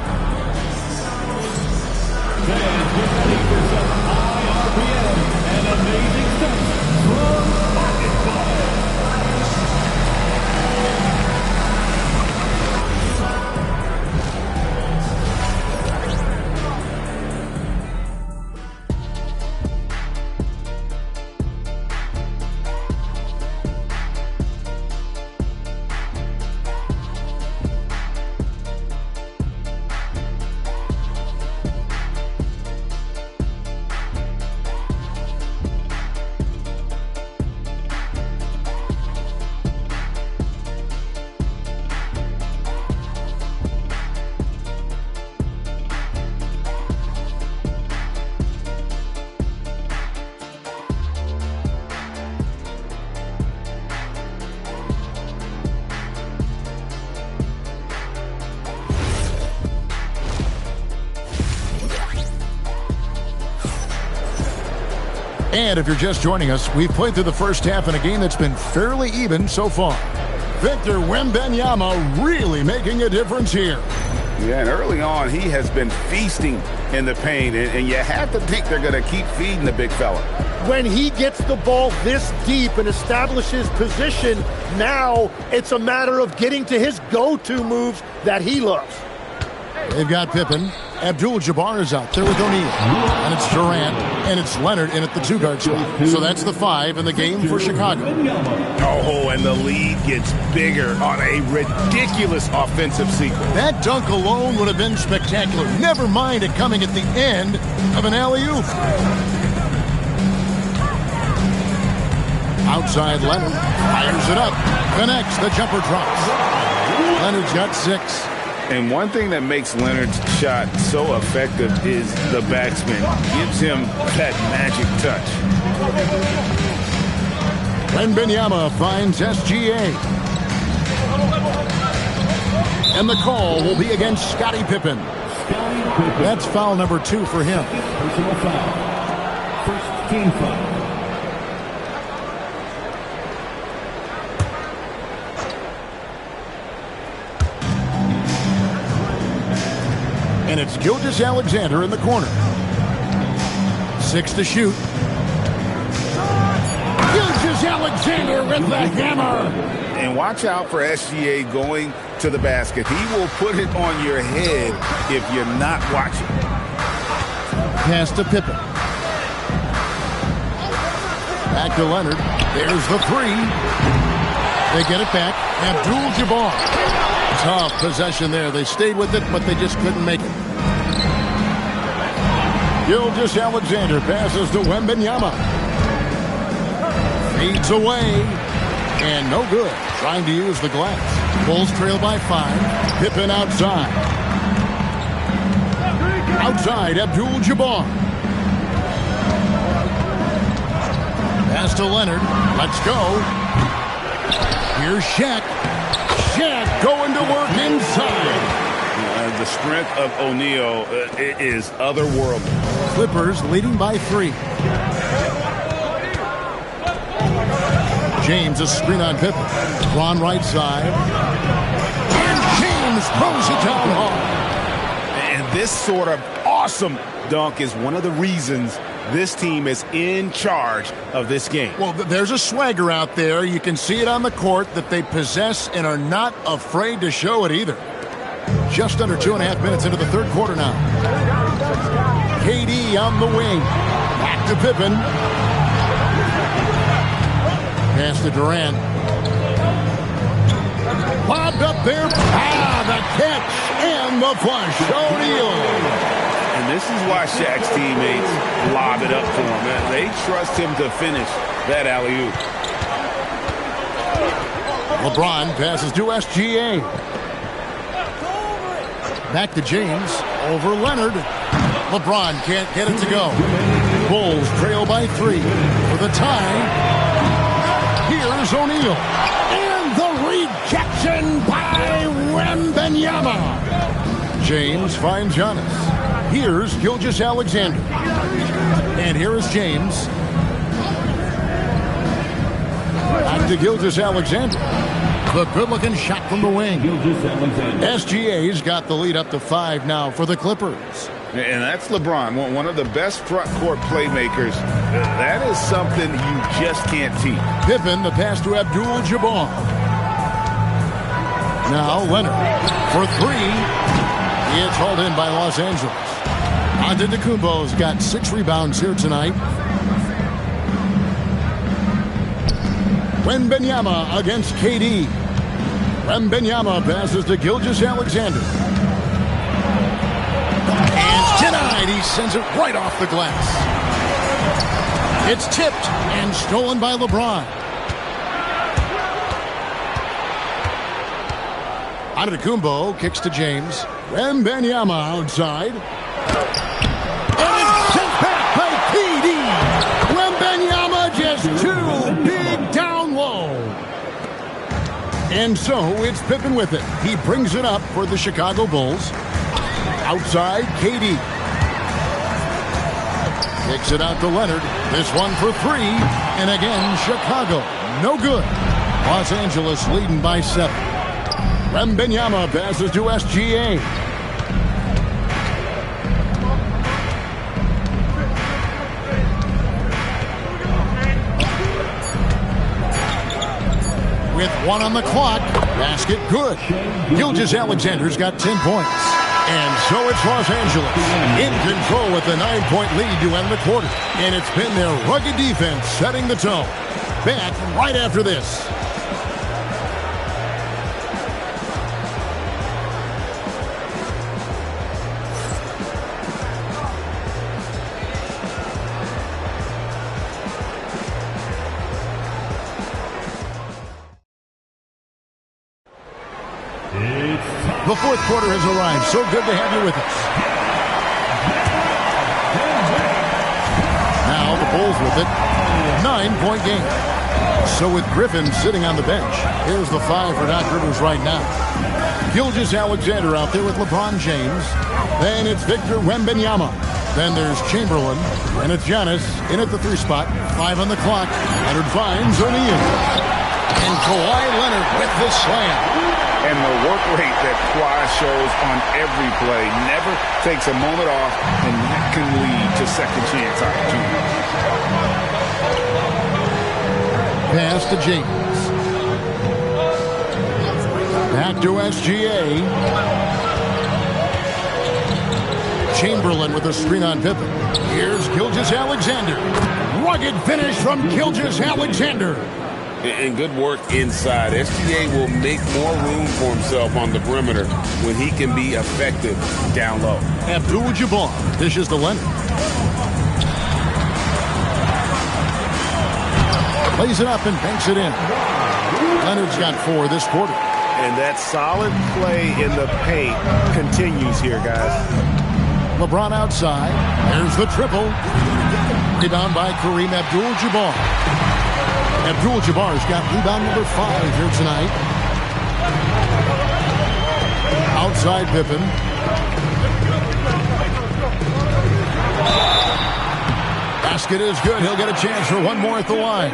And if you're just joining us, we've played through the first half in a game that's been fairly even so far. Victor Wembanyama really making a difference here. Yeah, and early on, he has been feasting in the paint, and you have to think they're going to keep feeding the big fella. When he gets the ball this deep and establishes position, now it's a matter of getting to his go-to moves that he loves. They've got Pippen. Abdul-Jabbar is out there with O'Neal. And it's Durant. And it's Leonard in at the two-guard spot. So that's the 5 in the game for Chicago. Oh, and the lead gets bigger on a ridiculous offensive sequence. That dunk alone would have been spectacular. Never mind it coming at the end of an alley-oop. Outside Leonard. Fires it up. Connects. The jumper drops. Leonard's got 6. And one thing that makes Leonard's shot so effective is the backspin. Gives him that magic touch. Wembanyama finds SGA. And the call will be against Scottie Pippen. That's foul number 2 for him. Personal foul. First team foul. And it's Gilgeous-Alexander in the corner. 6 to shoot. Gilgeous-Alexander with the hammer. And watch out for SGA going to the basket. He will put it on your head if you're not watching. Pass to Pippen. Back to Leonard. There's the 3. They get it back. Abdul-Jabbar. Tough possession there. They stayed with it, but they just couldn't make it. Gilgeous-Alexander passes to Wembanyama. Fades away. And no good. Trying to use the glass. Bulls trail by 5. Pippen outside. Outside, Abdul-Jabbar. Pass to Leonard. Let's go. Here's Shaq. Shaq going to work inside. The strength of O'Neal is otherworldly. Clippers leading by 3. James a screen on Pippen. Ron right side. And James throws it down hard. And this sort of awesome dunk is one of the reasons this team is in charge of this game. Well, there's a swagger out there. You can see it on the court that they possess and are not afraid to show it either. Just under 2.5 minutes into the third quarter now. KD on the wing. Back to Pippen. Pass to Durant. Lobbed up there. The catch and the flush. O'Neal. And this is why Shaq's teammates lob it up to him. They trust him to finish that alley-oop. LeBron passes to SGA. Back to James. Over Leonard. LeBron can't get it to go. Bulls trail by 3 for the tie. Here's O'Neal. And the rejection by Wembanyama. James finds Giannis. Here's Gilgeous-Alexander. And here is James. Back to Gilgeous-Alexander. The good-looking shot from the wing. SGA's got the lead up to 5 now for the Clippers. And that's LeBron, one of the best front court playmakers. That is something you just can't teach. Pippen, the pass to Abdul-Jabbar. Now Leonard for 3. It's hauled in by Los Angeles. Antetokounmpo's got 6 rebounds here tonight. Wembanyama against KD. Wembanyama passes to Gilgeous-Alexander. And denied. He sends it right off the glass. It's tipped and stolen by LeBron. Antetokounmpo kicks to James. Wembanyama outside. And it's sent back by KD. Wembanyama just too big down low. And so it's Pippen with it. He brings it up for the Chicago Bulls. Outside, KD. Kicks it out to Leonard. This one for three. And again, Chicago. No good. Los Angeles leading by 7. Wembanyama passes to SGA. With 1 on the clock. Basket good. Gilgeous-Alexander's got 10 points. And so it's Los Angeles in control with a 9-point lead to end the quarter. And it's been their rugged defense setting the tone. Back right after this. The fourth quarter has arrived. So good to have you with us. Now the Bulls with it. 9-point game. So with Griffin sitting on the bench, here's the 5 for Doc Rivers right now. Gilgeous-Alexander out there with LeBron James. Then it's Victor Wembanyama. Then there's Chamberlain. And it's Giannis in at the 3 spot. 5 on the clock. Leonard finds O'Neal. And Kawhi Leonard with the slam. And the work rate that Kawhi shows on every play, never takes a moment off, and that can lead to second chance opportunities. Pass to James. Back to SGA. Chamberlain with a screen on Pippen. Here's Gilgeous-Alexander. Rugged finish from Gilgeous-Alexander. And good work inside. SGA will make more room for himself on the perimeter when he can be effective down low. Abdul-Jabbar dishes to Leonard. Lays it up and banks it in. Leonard's got 4 this quarter. And that solid play in the paint continues here, guys. LeBron outside. There's the triple. Rebound by Kareem Abdul-Jabbar. Abdul-Jabbar's got rebound number 5 here tonight. Outside Pippen. Basket is good. He'll get a chance for one more at the line.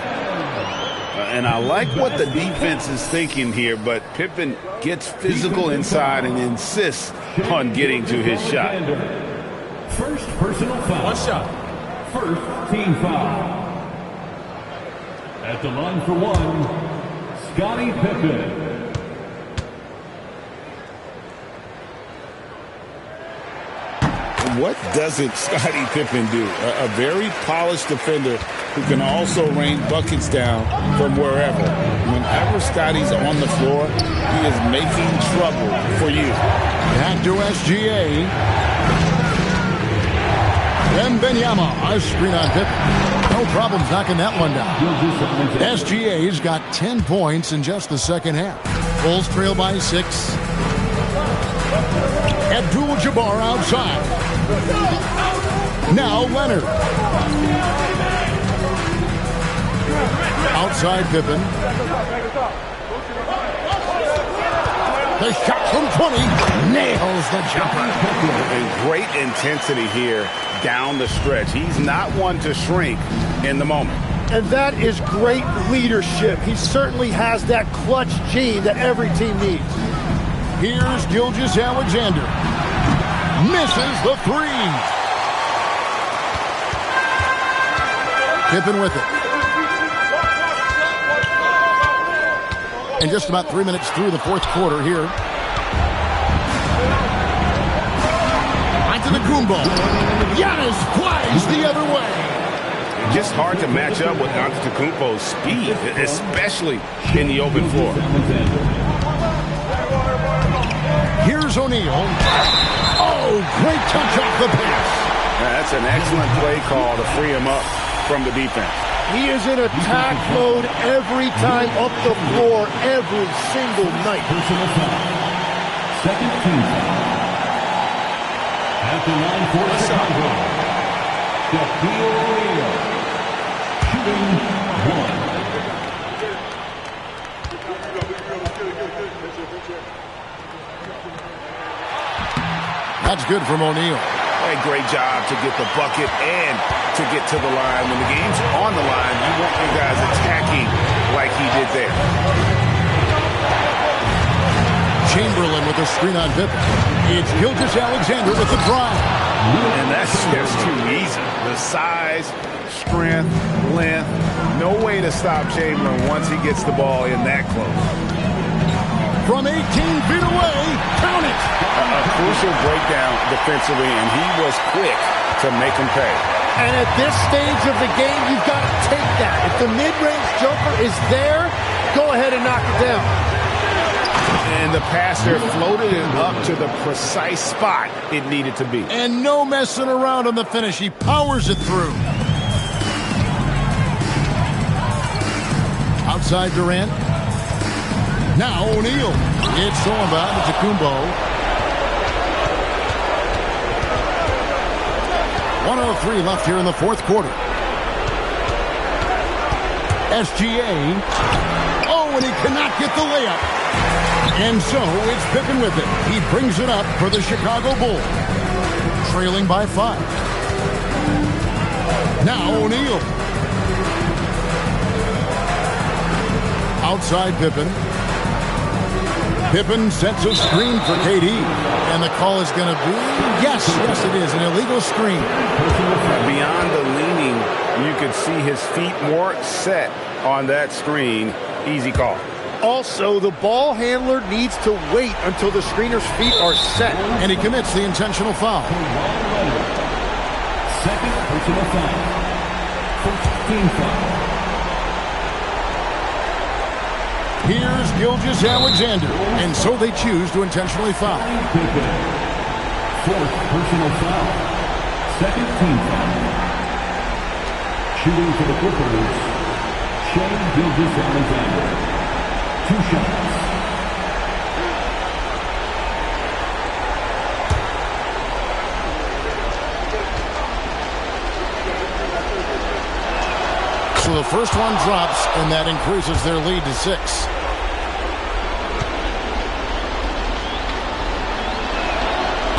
And I like what the defense is thinking here, but Pippen gets physical inside and insists on getting to his shot. First personal foul. One shot. First team foul. At the line for 1, Scottie Pippen. What doesn't Scottie Pippen do? A very polished defender who can also rain buckets down from wherever. Whenever Scottie's on the floor, he is making trouble for you. Back to SGA. Wembanyama, a screen on Pippen. No problems knocking that one down. SGA's got 10 points in just the second half. Bulls trail by 6. Abdul-Jabbar outside. Now Leonard. Outside Pippen. The shot from 20. Nails the jumper. And great intensity here down the stretch. He's not one to shrink in the moment. And that is great leadership. He certainly has that clutch gene that every team needs. Here's Gilgeous-Alexander. Misses the 3. Pippen with it. And just about 3 minutes through the fourth quarter here. Antetokounmpo. Giannis flies the other way. Just hard to match up with Antetokounmpo's speed, especially in the open floor. Here's O'Neal. Oh, great touch off the pass. That's an excellent play call to free him up from the defense. He is in attack mode every time up the floor, every single night. Personal foul. Second team foul. At the line for Chicago, Shaquille O'Neal. Shooting 1. That's good from O'Neal. A great job to get the bucket and to get to the line. When the game's on the line, you want your guys attacking like he did there. Chamberlain with a screen on Pippen. It's Gilgeous-Alexander with the drive. And that's just too easy. The size, strength, length, no way to stop Chamberlain once he gets the ball in that close. From 18 feet away, count it! A crucial breakdown defensively, and he was quick to make him pay. And at this stage of the game, you've got to take that. If the mid-range jumper is there, go ahead and knock it down. And the passer floated it up to the precise spot it needed to be. And no messing around on the finish. He powers it through. Outside Durant. Now O'Neal. It's Solemba to Kumbo. 1:03 left here in the fourth quarter. SGA. Oh, and he cannot get the layup. And so it's Pippen with it. He brings it up for the Chicago Bulls. Trailing by 5. Now O'Neal. Outside Pippen. Pippen sets a screen for KD. And the call is going to be, yes, it is, an illegal screen. Beyond the leaning, you could see his feet more set on that screen. Easy call. Also, the ball handler needs to wait until the screener's feet are set. And he commits the intentional foul. Second personal foul. First team foul. Here's Gilgeous-Alexander, and so they choose to intentionally foul. Fourth personal foul. Second team foul. Shooting for the Clippers, Shai Gilgeous-Alexander. 2 shots. So the first one drops, and that increases their lead to 6.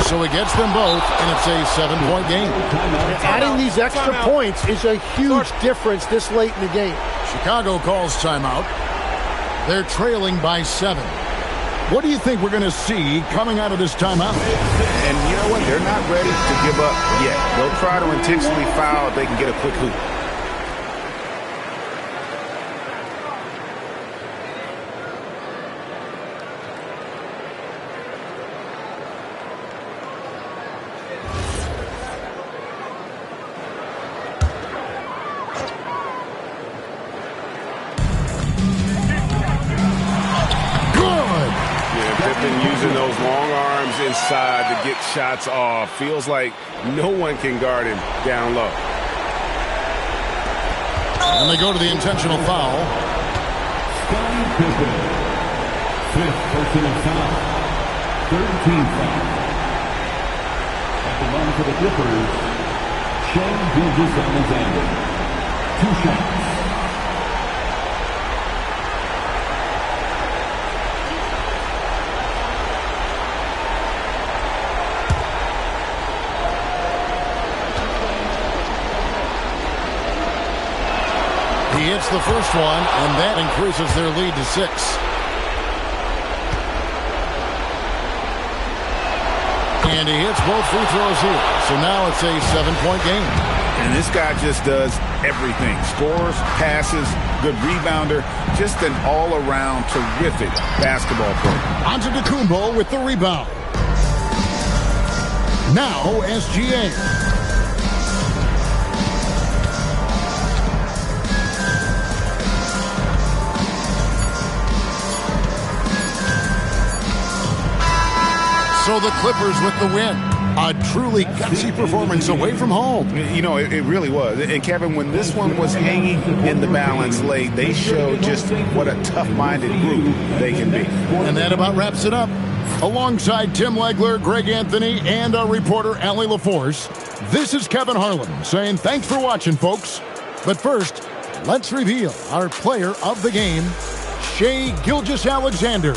So he gets them both, and it's a 7-point game. Adding these extra points is a huge difference this late in the game. Chicago calls timeout. They're trailing by 7. What do you think we're going to see coming out of this timeout? And you know what? They're not ready to give up yet. They'll try to intentionally foul if they can get a quick hoop. Inside to get shots off. Feels like no one can guard him down low. And they go to the intentional foul. Scottie Pippen. Fifth personal foul. 13 foul. At the line for the Clippers, Shai Gilgeous-Alexander. 2 shots. He hits the first one, and that increases their lead to 6. And he hits both free throws here. So now it's a 7-point game. And this guy just does everything. Scores, passes, good rebounder. Just an all-around terrific basketball player. Antetokounmpo with the rebound. Now SGA. So the Clippers with the win. A truly gutsy performance away from home. You know, it really was. And Kevin, when this one was hanging in the balance late, they showed just what a tough-minded group they can be. And that about wraps it up. Alongside Tim Legler, Greg Anthony, and our reporter, Allie LaForce, this is Kevin Harlan saying thanks for watching, folks. But first, let's reveal our player of the game, Shai Gilgeous-Alexander.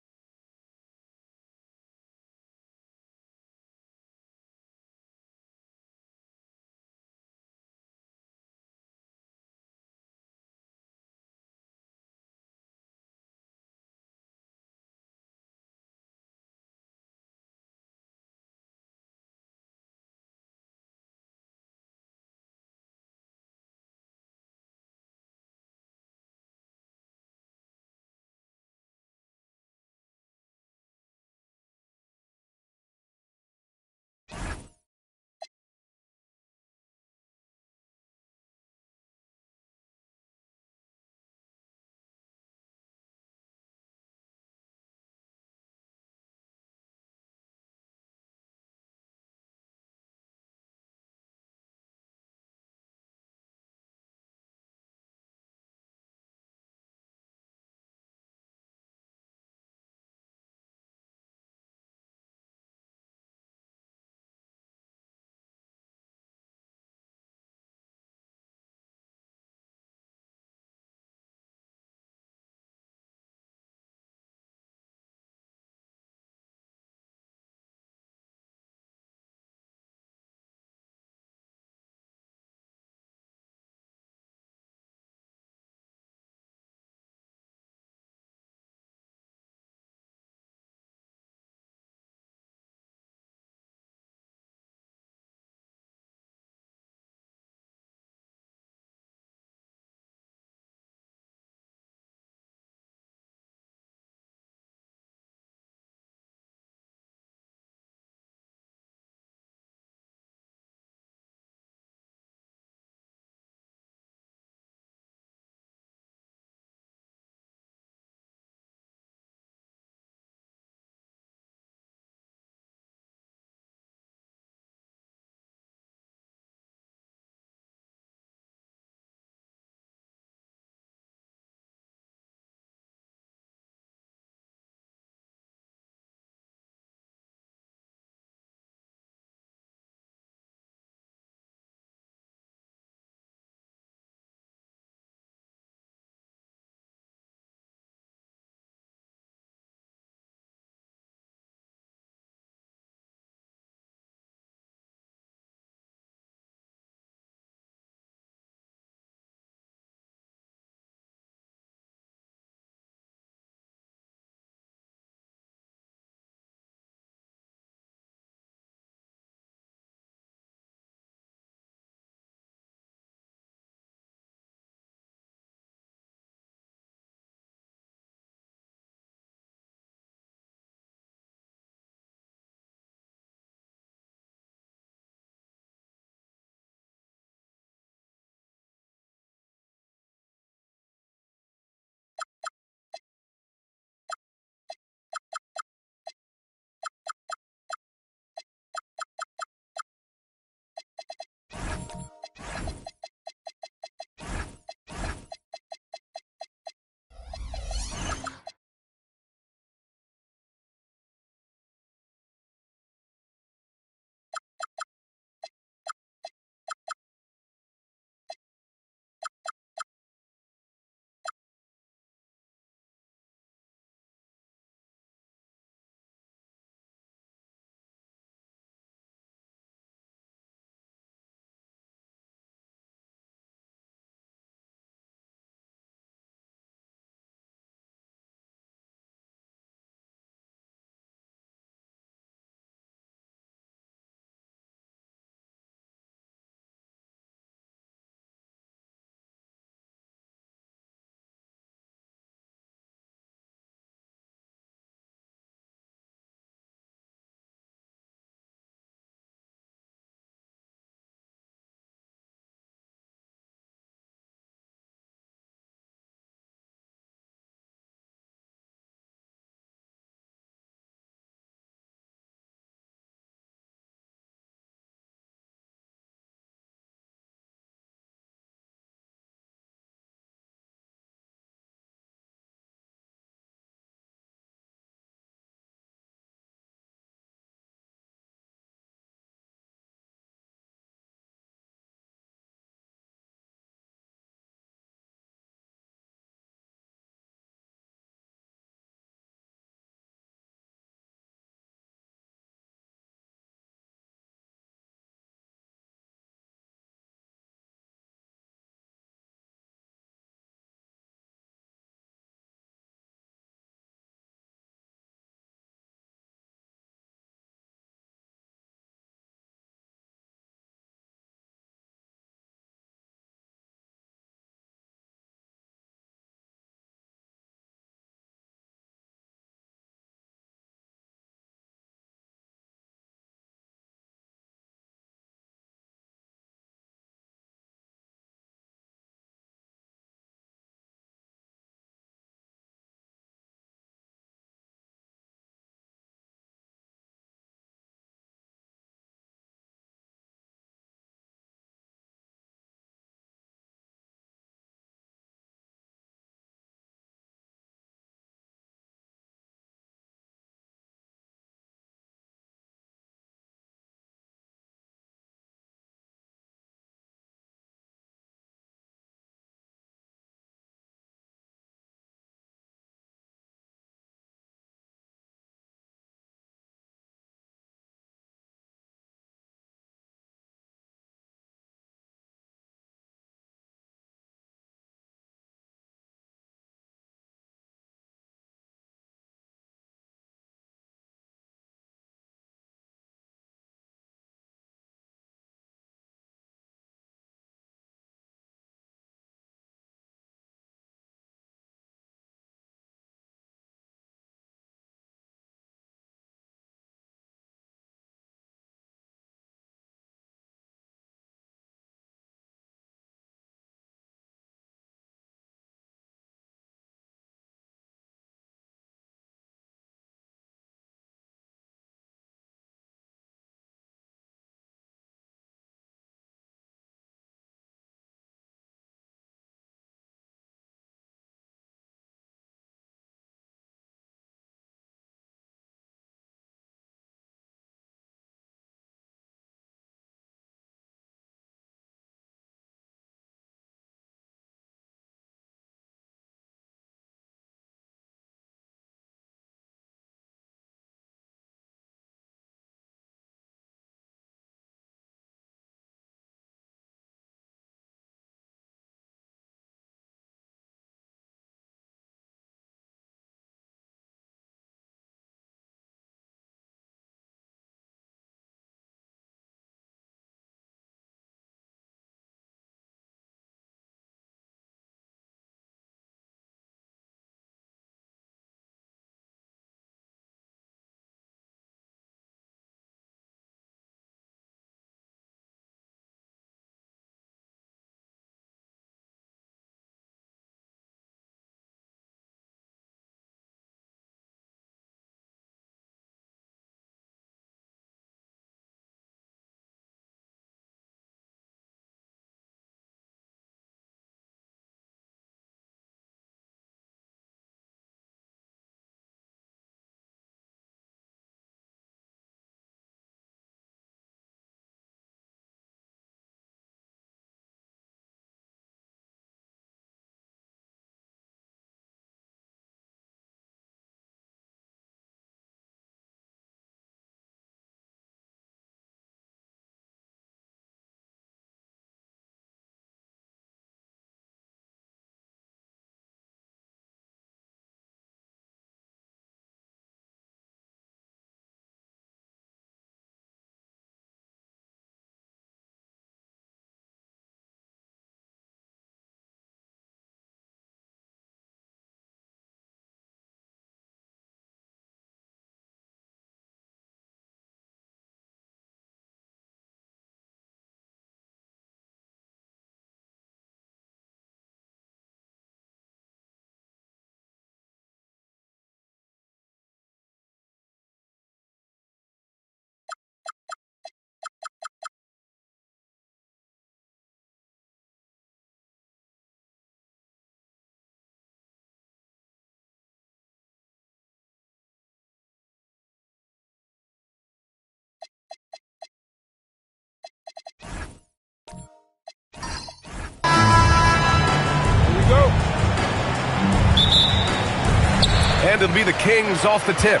And it'll be the Kings off the tip.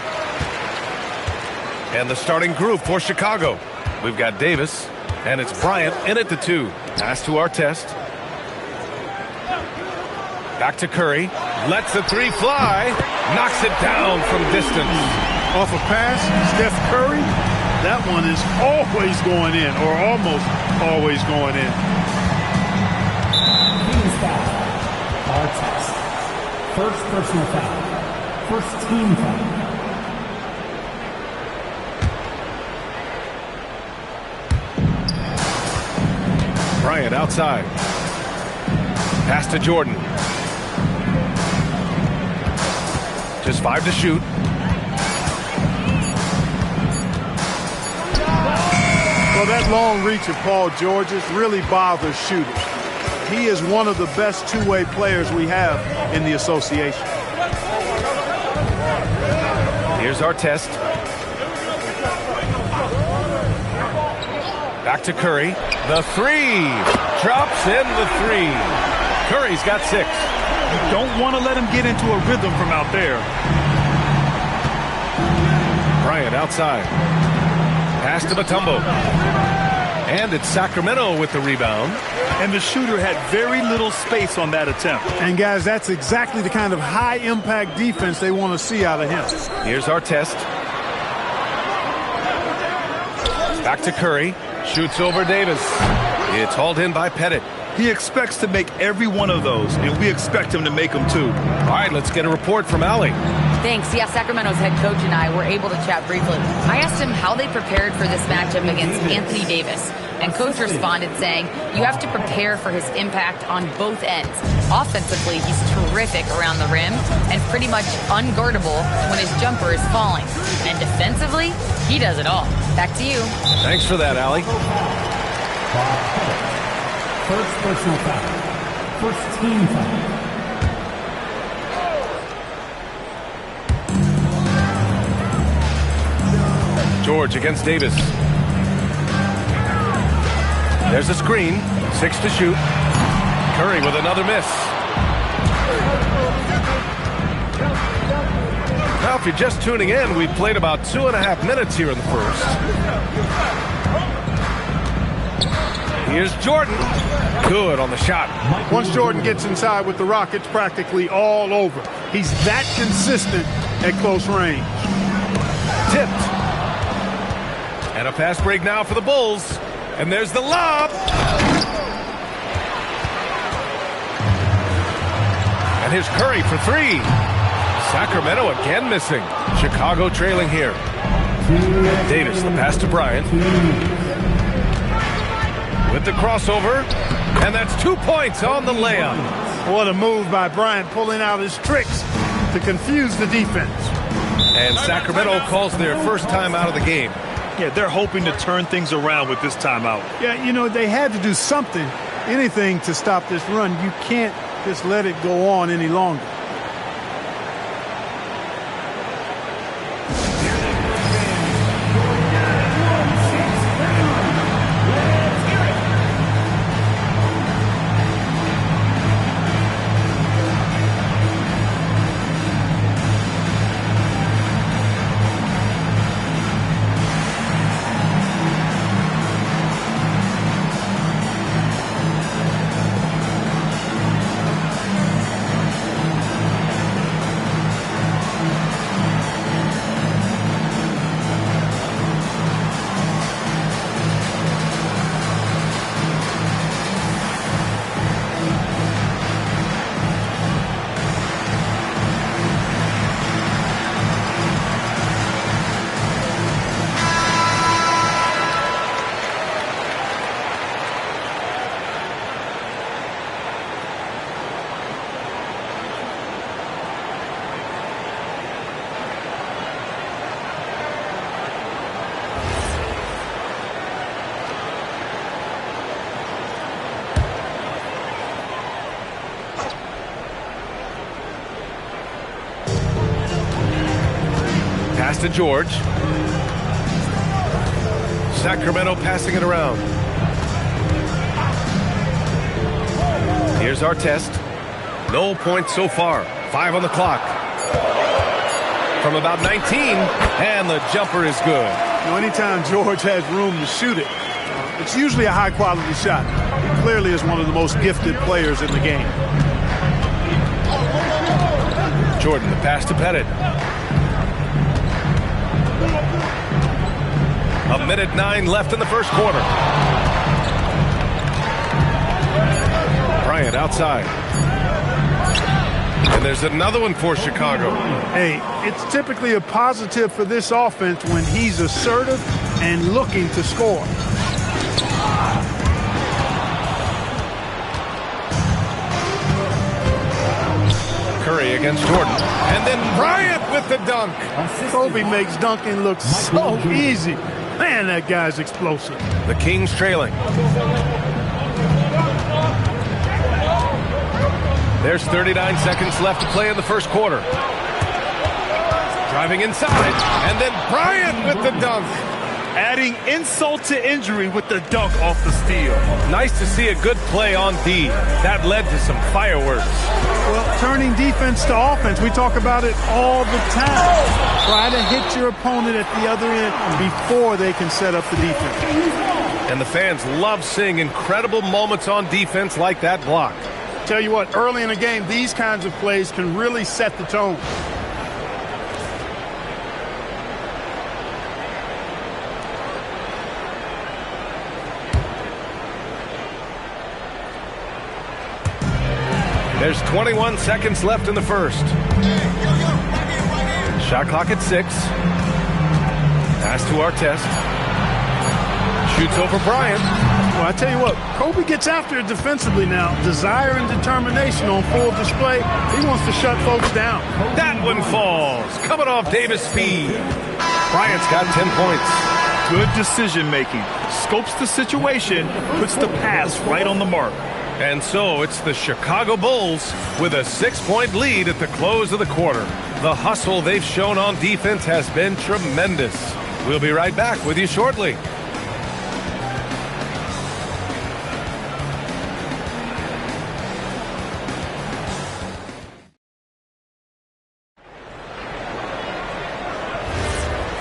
And the starting group for Chicago. We've got Davis, and it's Bryant in at the 2. Pass to Artest. Back to Curry. Lets the 3 fly. Knocks it down from distance. Off a pass, Steph Curry. That one is always going in, or almost always going in. Kings foul. Artest. First personal foul. First team foul. Bryant outside. Pass to Jordan. Just 5 to shoot. Well, that long reach of Paul George's really bothers shooters. He is one of the best two-way players we have in the association. Here's Artest. Back to Curry. The 3. Drops in the 3. Curry's got 6. You don't want to let him get into a rhythm from out there. Bryant outside. Pass to Mutombo. And it's Sacramento with the rebound. And the shooter had very little space on that attempt. And, guys, that's exactly the kind of high-impact defense they want to see out of him. Here's Artest. Back to Curry. Shoots over Davis. It's hauled in by Pettit. He expects to make every one of those, and we expect him to make them too. All right, let's get a report from Allie. Thanks. Yeah, Sacramento's head coach and I were able to chat briefly. I asked him how they prepared for this matchup against Anthony Davis. And coach responded saying, you have to prepare for his impact on both ends. Offensively, he's terrific around the rim and pretty much unguardable when his jumper is falling. And defensively, he does it all. Back to you. Thanks for that, Allie. First personal foul. First team foul. George against Davis. There's a screen. 6 to shoot. Curry with another miss. Now, if you're just tuning in, we've played about 2.5 minutes here in the first. Here's Jordan. Good on the shot. Once Jordan gets inside with the rock, it's practically all over. He's that consistent at close range. Tipped. And a fast break now for the Bulls. And there's the lob. And here's Curry for 3. Sacramento again missing. Chicago trailing here. Davis, the pass to Bryant. With the crossover. And that's 2 points on the layup. What a move by Bryant, pulling out his tricks to confuse the defense. And Sacramento calls their first time out of the game. Yeah, they're hoping to turn things around with this timeout. Yeah, you know, they had to do something, anything to stop this run. You can't just let it go on any longer. Pass to George. Sacramento passing it around. Here's Artest. No points so far. 5 on the clock. from about 19, and the jumper is good. Anytime George has room to shoot it, it's usually a high-quality shot. He clearly is one of the most gifted players in the game. Jordan, the pass to Pettit. 1:09 left in the first quarter. Bryant outside. And there's another one for Chicago. Hey, it's typically a positive for this offense when he's assertive and looking to score. Curry against Jordan. And then Bryant with the dunk. Kobe makes dunking look so easy. Man, that guy's explosive. The Kings trailing. There's 39 seconds left to play in the first quarter. Driving inside, and then Bryant with the dunk. Adding insult to injury with the dunk off the steal. Nice to see a good play on D. That led to some fireworks. Well, turning defense to offense, we talk about it all the time. Try to hit your opponent at the other end before they can set up the defense. And the fans love seeing incredible moments on defense like that block. Tell you what, early in a game, these kinds of plays can really set the tone. There's 21 seconds left in the first. Shot clock at 6. Pass to Artest. Shoots over Bryant. Well, I tell you what, Kobe gets after it defensively now. Desire and determination on full display. He wants to shut folks down. That one falls. Coming off Davis' speed. Bryant's got 10 points. Good decision making. Scopes the situation, puts the pass right on the mark. And so it's the Chicago Bulls with a 6-point lead at the close of the quarter. The hustle they've shown on defense has been tremendous. We'll be right back with you shortly.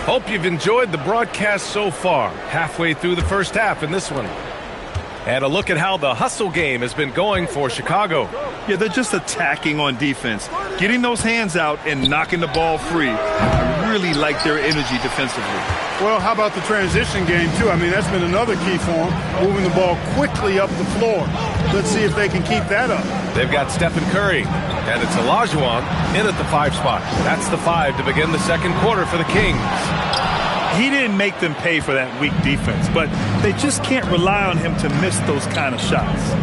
Hope you've enjoyed the broadcast so far. Halfway through the first half in this one. And a look at how the hustle game has been going for Chicago. Yeah, they're just attacking on defense. Getting those hands out and knocking the ball free. I really like their energy defensively. Well, how about the transition game, too? I mean, that's been another key for them, moving the ball quickly up the floor. Let's see if they can keep that up. They've got Stephen Curry, and it's Olajuwon in at the 5 spot. That's the 5 to begin the second quarter for the Kings. He didn't make them pay for that weak defense, but they just can't rely on him to miss those kind of shots.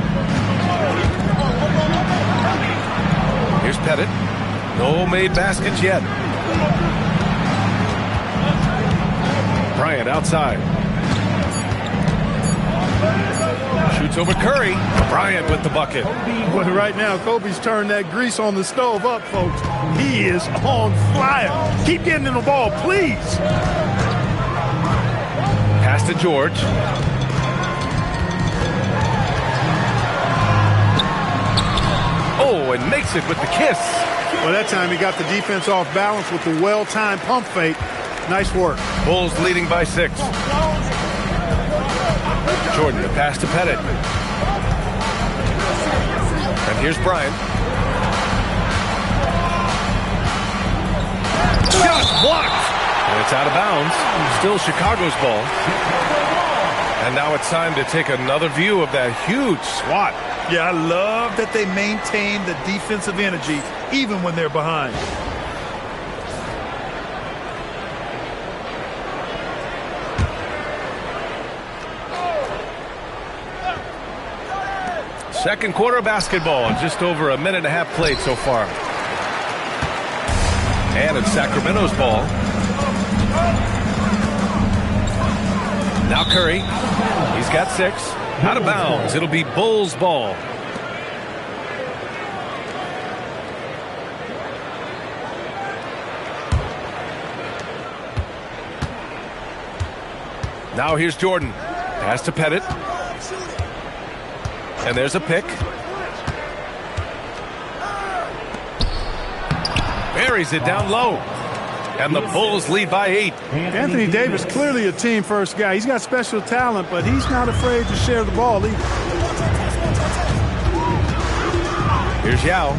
Here's Pettit. No made baskets yet. Bryant outside. Shoots over Curry. Bryant with the bucket. But right now, Kobe's turned that grease on the stove up, folks. He is on fire. Keep getting in the ball, please. Pass to George. Oh, and makes it with the kiss. Well, that time he got the defense off balance with the well-timed pump fake. Nice work. Bulls leading by 6. Jordan, the pass to Pettit. And here's Bryant. Shot blocked. And it's out of bounds. Still Chicago's ball. And now it's time to take another view of that huge swat. Yeah, I love that they maintain the defensive energy even when they're behind. Second quarter basketball, just over a minute and a half played so far. And it's Sacramento's ball. Now Curry, he's got 6. Out of bounds, it'll be Bulls ball. Now here's Jordan. Pass to Pettit. And there's a pick. Buries it down low. And the Bulls lead by 8. Anthony Davis, clearly a team first guy. He's got special talent, but he's not afraid to share the ball either. Here's Yao.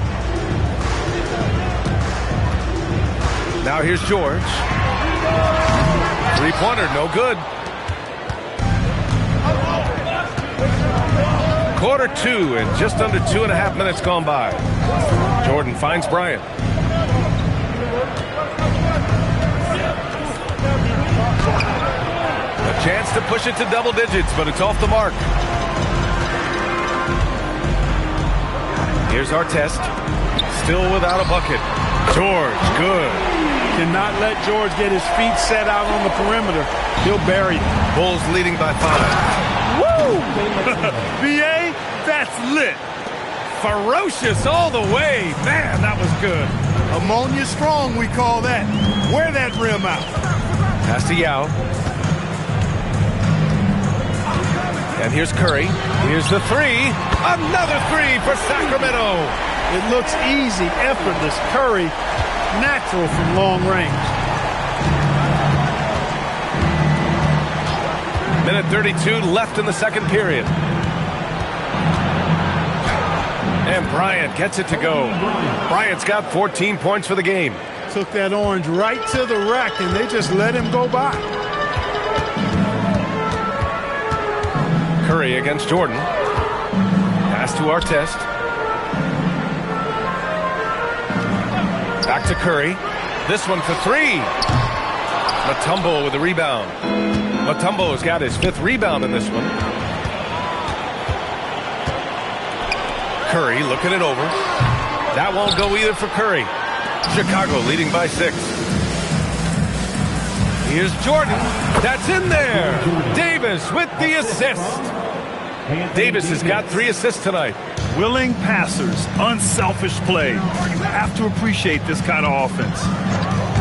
Now here's George. Three-pointer, no good. Quarter 2 and just under 2.5 minutes gone by. Jordan finds Bryant. A chance to push it to double digits, but it's off the mark. Here's Artest. Still without a bucket. George, good. Cannot let George get his feet set out on the perimeter. He'll bury it. Bulls leading by 5. Woo! BA, that's lit. Ferocious all the way. Man, that was good. Ammonia strong, we call that. Wear that rim out. Pass to Yao. And here's Curry. Here's the 3. Another 3 for Sacramento. It looks easy, effortless. Curry, natural from long range. Minute 32 left in the second period. And Bryant gets it to go. Bryant's got 14 points for the game. Took that orange right to the rack, and they just let him go by. Curry against Jordan. Pass to Artest. Back to Curry. This one for 3. Mutombo with the rebound. Mutombo's got his 5th rebound in this one. Curry looking it over. That won't go either for Curry. Chicago leading by 6. Here's Jordan. That's in there. Davis with the assist. Davis has got 3 assists tonight. Willing passers, unselfish play. You have to appreciate this kind of offense.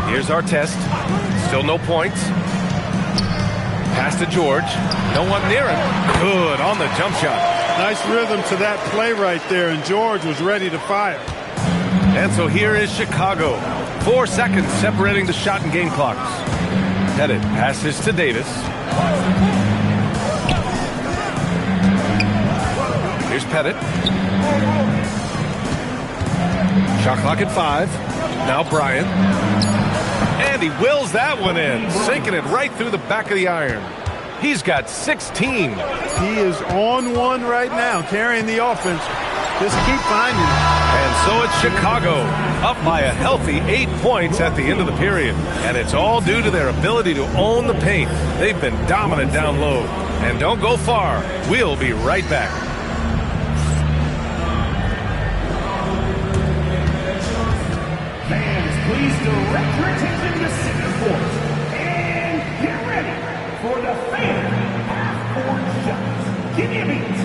Here's Artest. Still no points. Pass to George. No one near him. Good on the jump shot. Nice rhythm to that play right there, and George was ready to fire. And so here is Chicago. 4 seconds separating the shot and game clocks. Pettit passes to Davis. Here's Pettit. Shot clock at 5. Now Bryant. And he wills that one in, sinking it right through the back of the iron. He's got 16. He is on one right now, carrying the offense. Just keep finding it. And so it's Chicago, up by a healthy 8 points at the end of the period. And it's all due to their ability to own the paint. They've been dominant down low. And don't go far. We'll be right back. Fans, please direct your attention to center court. And get ready for the fan half-court shots. Give me a beat.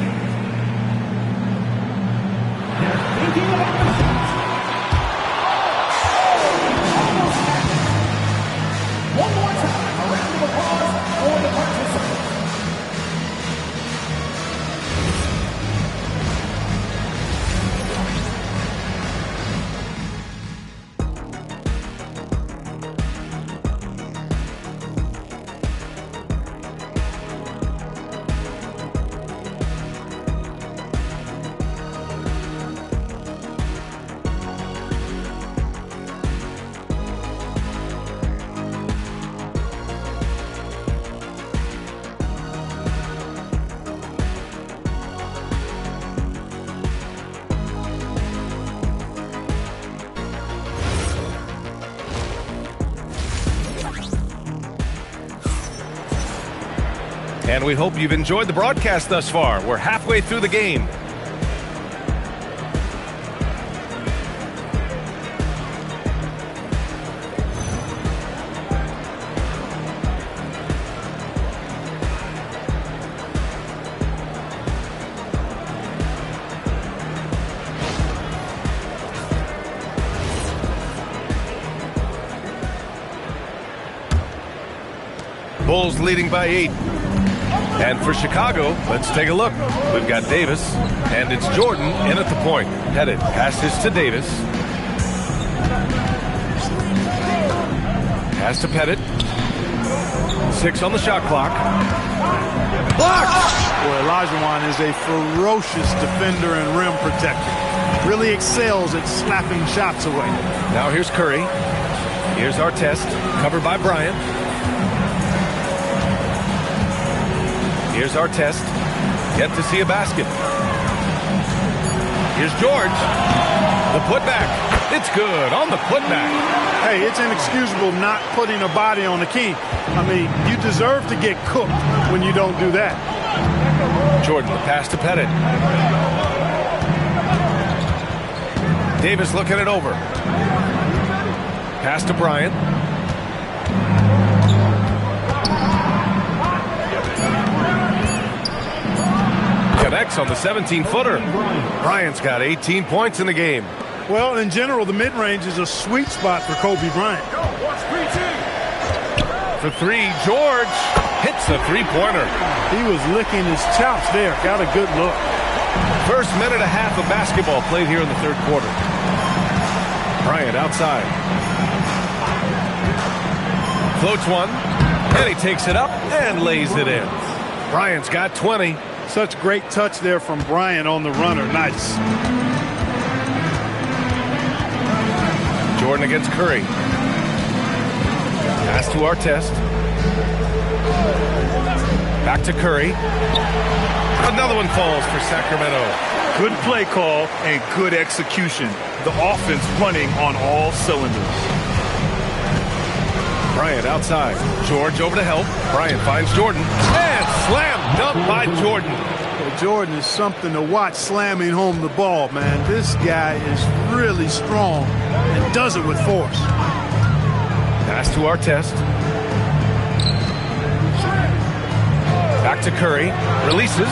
They're thinking about the shots. Almost happened. One more time, a round of applause for the participants. And we hope you've enjoyed the broadcast thus far. We're halfway through the game. Bulls leading by 8. And for Chicago, let's take a look. We've got Davis, and it's Jordan in at the point. Pettit passes to Davis. Pass to Pettit. 6 on the shot clock. Blocked! Boy, Olajuwon is a ferocious defender and rim protector. Really excels at slapping shots away. Now here's Curry. Here's Artest, covered by Bryant. Here's Artest. Yet to see a basket. Here's George. The putback. It's good on the putback. Hey, it's inexcusable not putting a body on the king. I mean, you deserve to get cooked when you don't do that. Jordan, the pass to Pettit. Davis looking it over. Pass to Bryant. Connects on the 17-footer. Bryant's got 18 points in the game. Well, in general, the mid-range is a sweet spot for Kobe Bryant. For 3, George hits a three-pointer. He was licking his chops there. Got a good look. First minute and a half of basketball played here in the third quarter. Bryant outside. Floats one, and he takes it up and lays it in. Bryant's got 20. Such great touch there from Bryant on the runner. Nice. Jordan against Curry. Pass to Artest. Back to Curry. Another one falls for Sacramento. Good play call and good execution. The offense running on all cylinders. Bryant outside. George over to help. Bryant finds Jordan. And slam dunk by Jordan. Well, Jordan is something to watch slamming home the ball, man. This guy is really strong and does it with force. Pass to Artest. Back to Curry. Releases.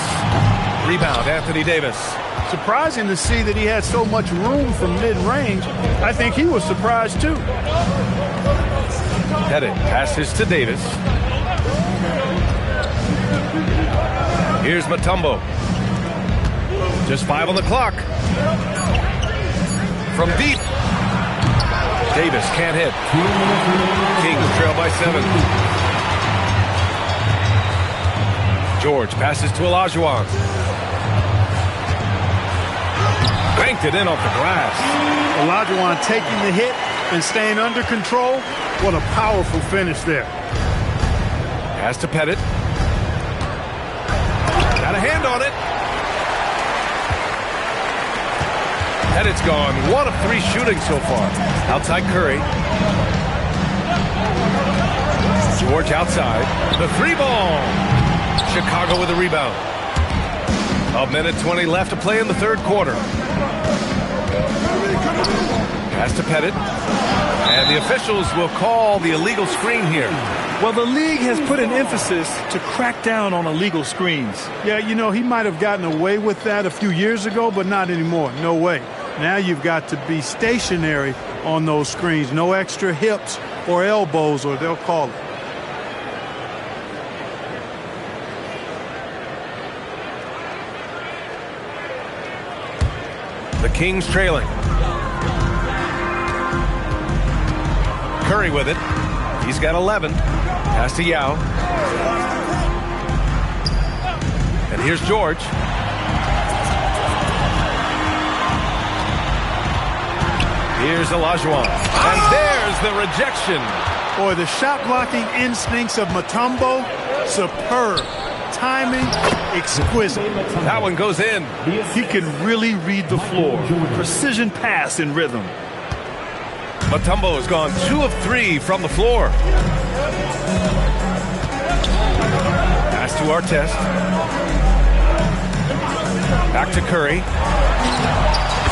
Rebound, Anthony Davis. Surprising to see that he had so much room from mid-range. I think he was surprised, too. Pettit passes to Davis. Here's Mutombo. Just 5 on the clock. From deep. Davis can't hit. Kings trail by 7. George passes to Olajuwon. Banked it in off the glass. Olajuwon taking the hit and staying under control. What a powerful finish there. Pass to Pettit. Got a hand on it. Pettit's gone 1 of 3 shooting so far. Outside Curry. George outside. The 3-ball. Chicago with a rebound. 1:20 left to play in the third quarter. Pass to Pettit. And the officials will call the illegal screen here. Well, the league has put an emphasis to crack down on illegal screens. Yeah, you know, he might have gotten away with that a few years ago, but not anymore. No way. Now you've got to be stationary on those screens. No extra hips or elbows, or they'll call it. The Kings trailing. Curry with it. He's got 11. Pass to Yao. And here's George. Here's Olajuwon. And there's the rejection. Boy, the shot blocking instincts of Mutombo, superb. Timing, exquisite. That one goes in. He can really read the floor. Precision pass in rhythm. Mutombo has gone 2 of 3 from the floor. Pass to Artest. Back to Curry.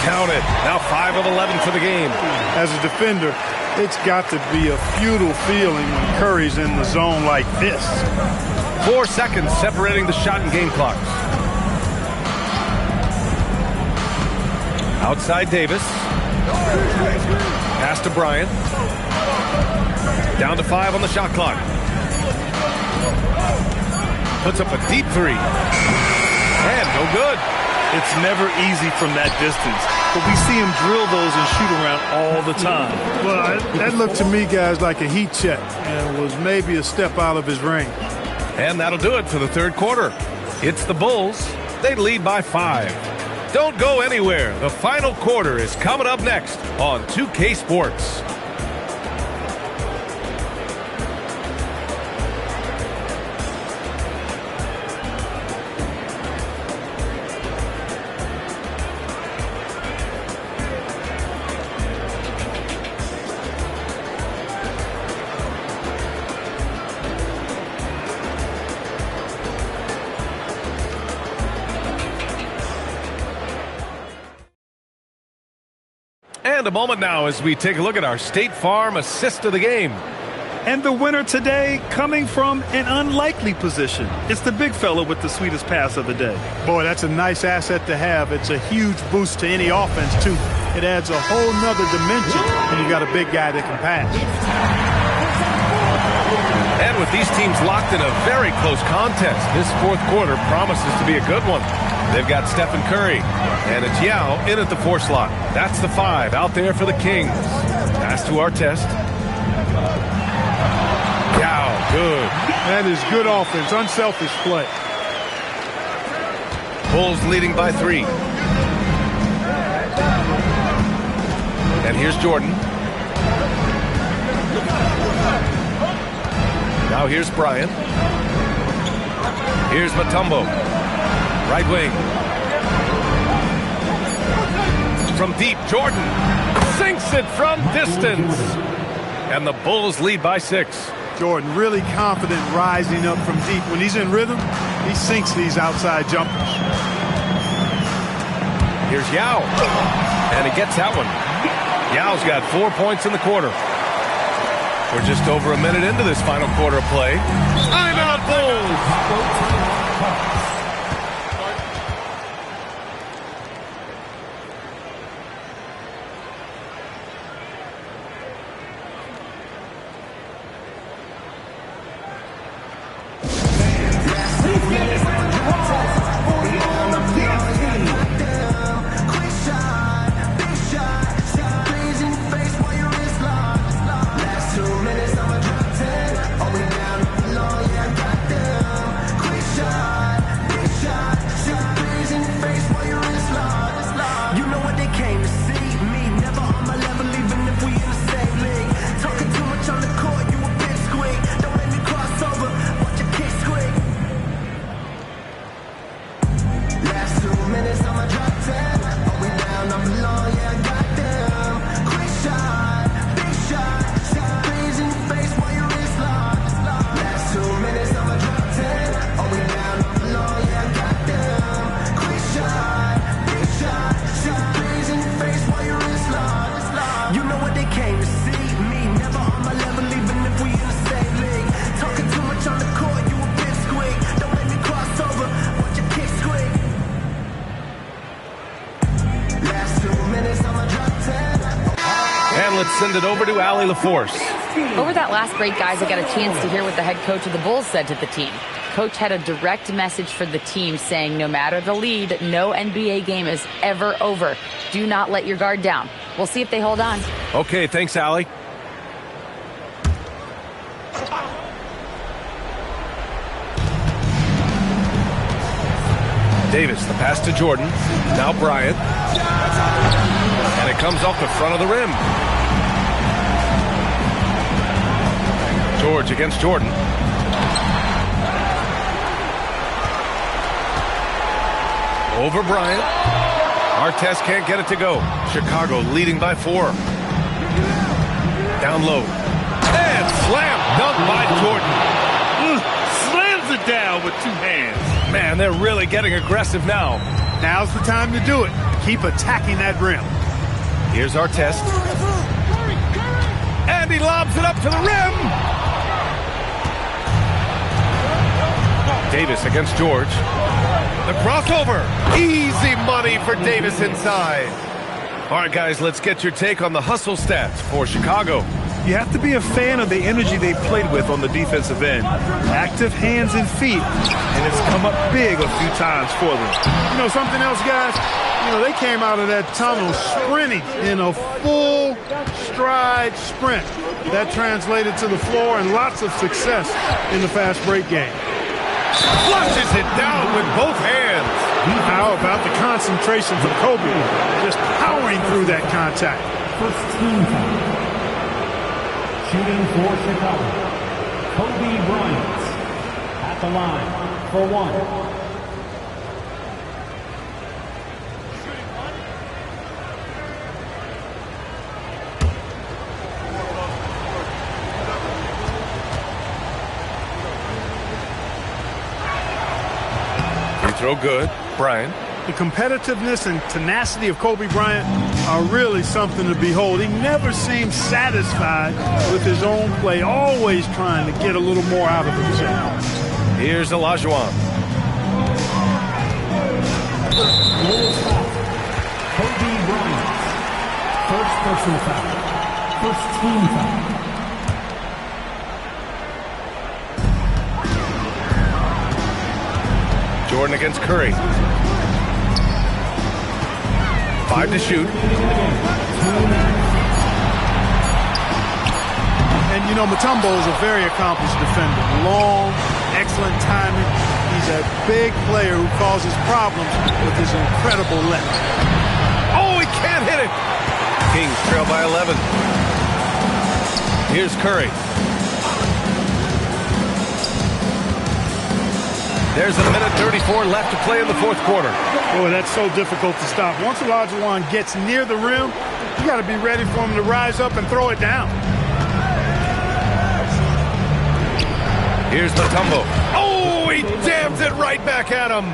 Count it. Now 5 of 11 for the game. As a defender, it's got to be a futile feeling when Curry's in the zone like this. 4 seconds separating the shot and game clocks. Outside Davis. Pass to Bryant. Down to 5 on the shot clock. Puts up a deep 3. And no good. It's never easy from that distance, but we see him drill those and shoot around all the time. Well, that looked to me, guys, like a heat check and was maybe a step out of his range. And that'll do it for the third quarter. It's the Bulls. They lead by 5. Don't go anywhere. The final quarter is coming up next on 2K Sports. And a moment now as we take a look at our State Farm assist of the game. And the winner today coming from an unlikely position. It's the big fella with the sweetest pass of the day. Boy, that's a nice asset to have. It's a huge boost to any offense, too. It adds a whole nother dimension when you got a big guy that can pass. And with these teams locked in a very close contest, this fourth quarter promises to be a good one. They've got Stephen Curry, and it's Yao in at the 4 slot. That's the 5 out there for the Kings. Pass to Artest. Yao, good. That is good offense, unselfish play. Bulls leading by 3. And here's Jordan. Now here's Bryant. Here's Mutombo. Right wing. From deep, Jordan sinks it from distance. And the Bulls lead by 6. Jordan really confident rising up from deep. When he's in rhythm, he sinks these outside jumpers. Here's Yao. And he gets that one. Yao's got 4 points in the quarter. We're just over a minute into this final quarter of play. Timeout, Bulls! Send it over to Allie LaForce. Over that last break, guys, I got a chance to hear what the head coach of the Bulls said to the team. Coach had a direct message for the team saying no matter the lead, no NBA game is ever over. Do not let your guard down. We'll see if they hold on. Okay, thanks, Allie. Davis, the pass to Jordan. Now Bryant. And it comes off the front of the rim. George against Jordan. Over Bryant. Artest can't get it to go. Chicago leading by 4. Down low. And slam dunk by Jordan. Slams it down with 2 hands. Man, they're really getting aggressive now. Now's the time to do it. Keep attacking that rim. Here's Artest. And he lobs it up to the rim. Davis against George. The crossover. Easy money for Davis inside. All right, guys, let's get your take on the hustle stats for Chicago. You have to be a fan of the energy they played with on the defensive end. Active hands and feet, and it's come up big a few times for them. You know something else, guys? You know, they came out of that tunnel sprinting in a full stride sprint. That translated to the floor and lots of success in the fast break game. Flushes it down with both hands. How about the concentration from Kobe? Just powering through that contact. First team foul. Shooting for Chicago, Kobe Bryant at the line for one. Free throw good. Bryant. The competitiveness and tenacity of Kobe Bryant are really something to behold. He never seems satisfied with his own play, always trying to get a little more out of himself. Here's Olajuwon. Kobe Bryant, first personal foul, first team foul. Jordan against Curry. 5 to shoot. And, you know, Mutombo is a very accomplished defender. Long, excellent timing. He's a big player who causes problems with his incredible length. Oh, he can't hit it. Kings trail by 11. Here's Curry. There's a minute 34 left to play in the fourth quarter. Boy, that's so difficult to stop. Once Olajuwon gets near the rim, you got to be ready for him to rise up and throw it down. Here's Mutombo. Oh, he jams it right back at him.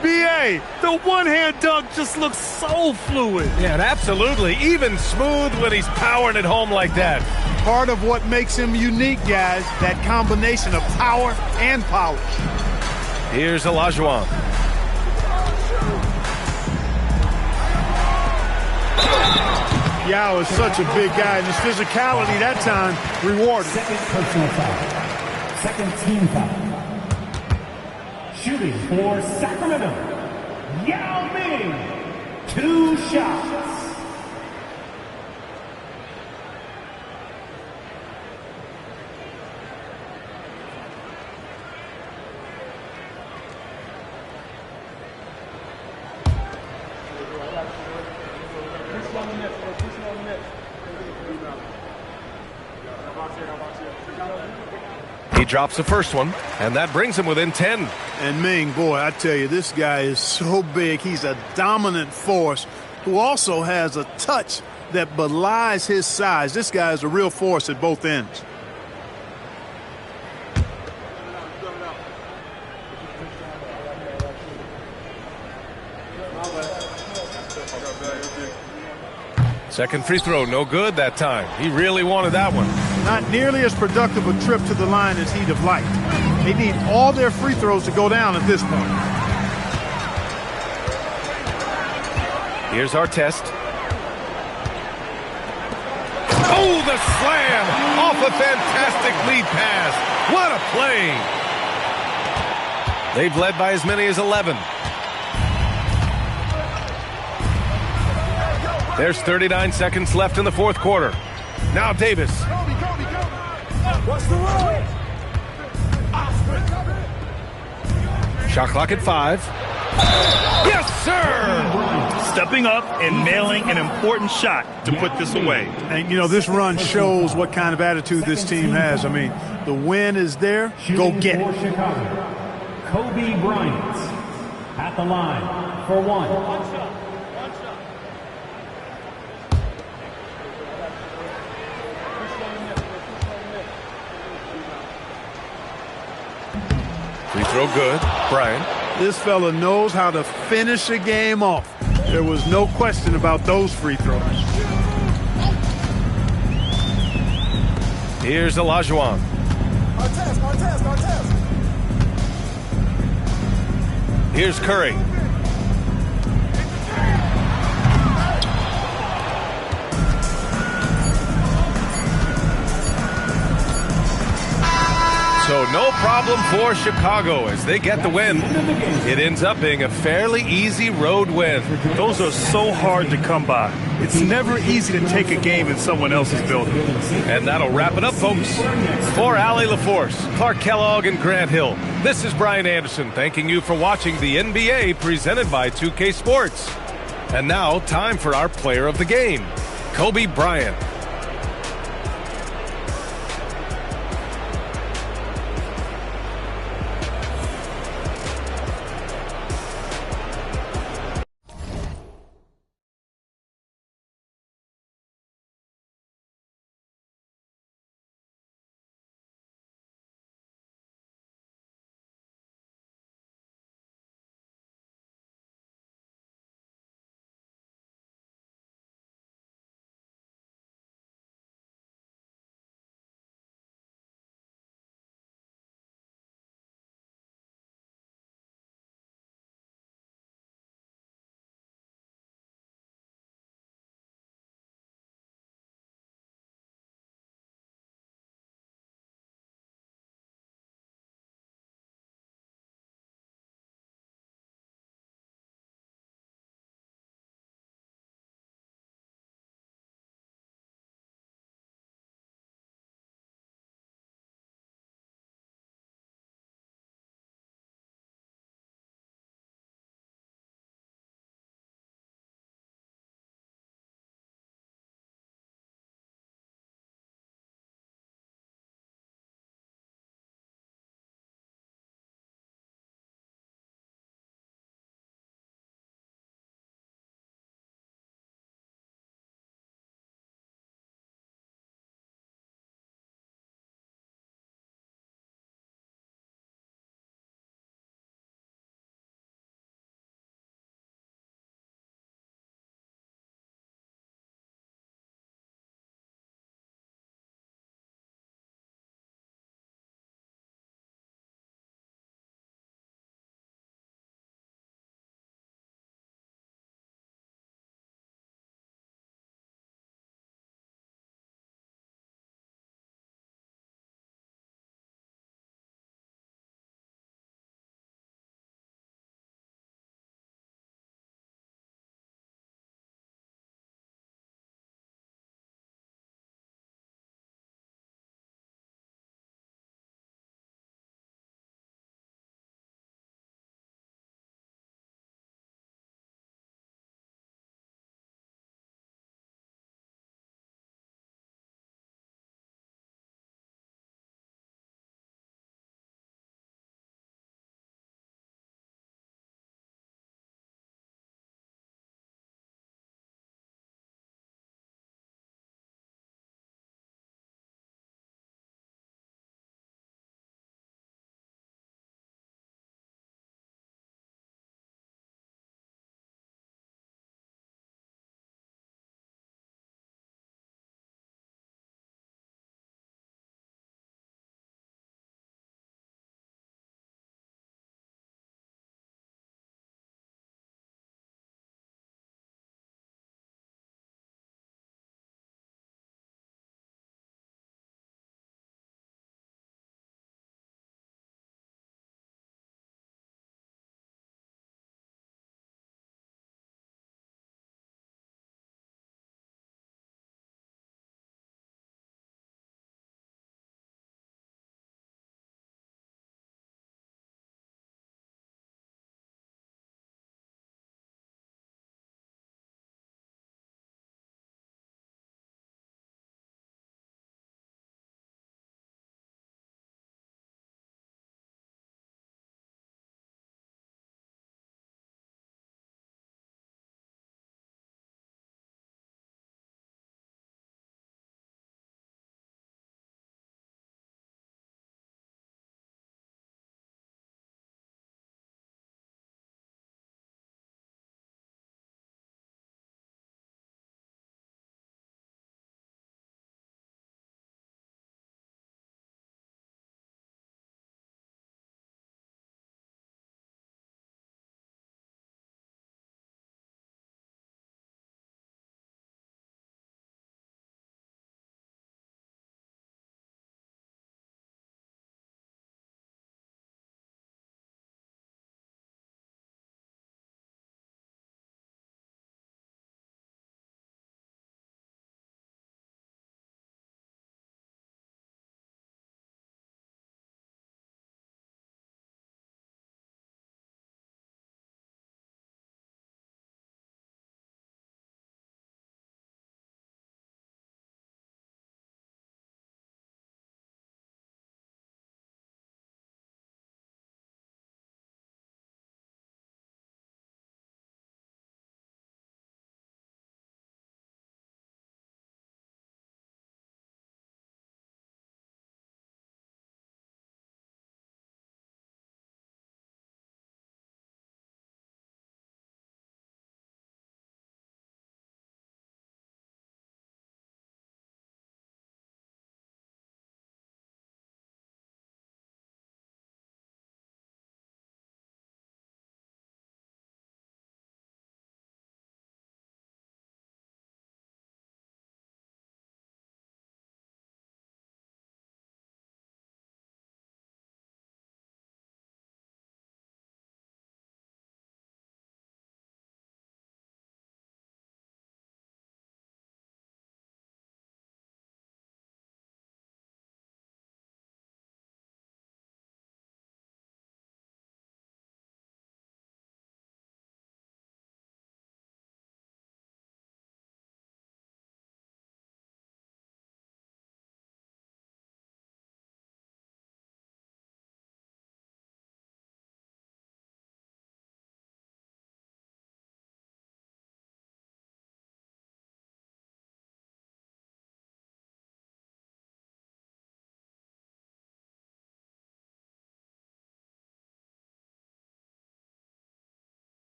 B.A., the one-hand dunk just looks so fluid. Yeah, absolutely. Even smooth when he's powering it home like that. Part of what makes him unique, guys, that combination of power and polish. Here's Olajuwon. Yao is such a big guy, and his physicality that time rewarded. Second personal foul. Second team foul. Shooting for Sacramento, Yao Ming. 2 shots. He drops the first one, and that brings him within 10. And Ming, boy, I tell you, this guy is so big. He's a dominant force who also has a touch that belies his size. This guy is a real force at both ends. Second free throw, no good that time. He really wanted that one. Not nearly as productive a trip to the line as he'd have liked. They need all their free throws to go down at this point. Here's Artest. Oh, the slam off a fantastic lead pass. What a play. They've led by as many as 11. There's 39 seconds left in the fourth quarter. Now Davis. Shot clock at 5. Yes, sir! Stepping up and nailing an important shot to put this away. And, you know, this run shows what kind of attitude this team has. I mean, the win is there. Go get it. Chicago, Kobe Bryant at the line for one. Free throw good. Bryant. This fella knows how to finish a game off. There was no question about those free throws. Here's Olajuwon. Here's Curry. So no problem for Chicago as they get the win. It ends up being a fairly easy road win. Those are so hard to come by. It's never easy to take a game in someone else's building. And that'll wrap it up, folks. For Allie LaForce, Clark Kellogg, and Grant Hill, this is Brian Anderson thanking you for watching the NBA presented by 2K Sports. And now, time for our player of the game, Kobe Bryant.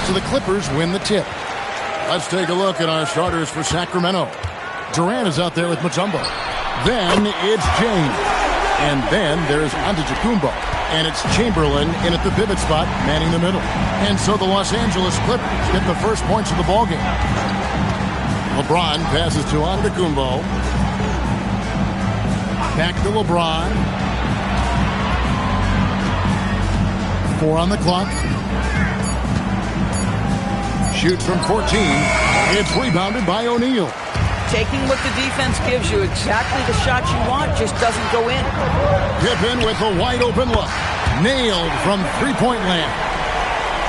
So the Clippers win the tip. Let's take a look at our starters for Sacramento. Durant is out there with Mutombo. Then it's James. And then there's Antetokounmpo. And it's Chamberlain in at the pivot spot, manning the middle. And so the Los Angeles Clippers get the first points of the ballgame. LeBron passes to Antetokounmpo. Back to LeBron. 4 on the clock. Shoots from 14. It's rebounded by O'Neal. Taking what the defense gives you, exactly the shot you want, just doesn't go in. Pippen with a wide open look. Nailed from three-point land.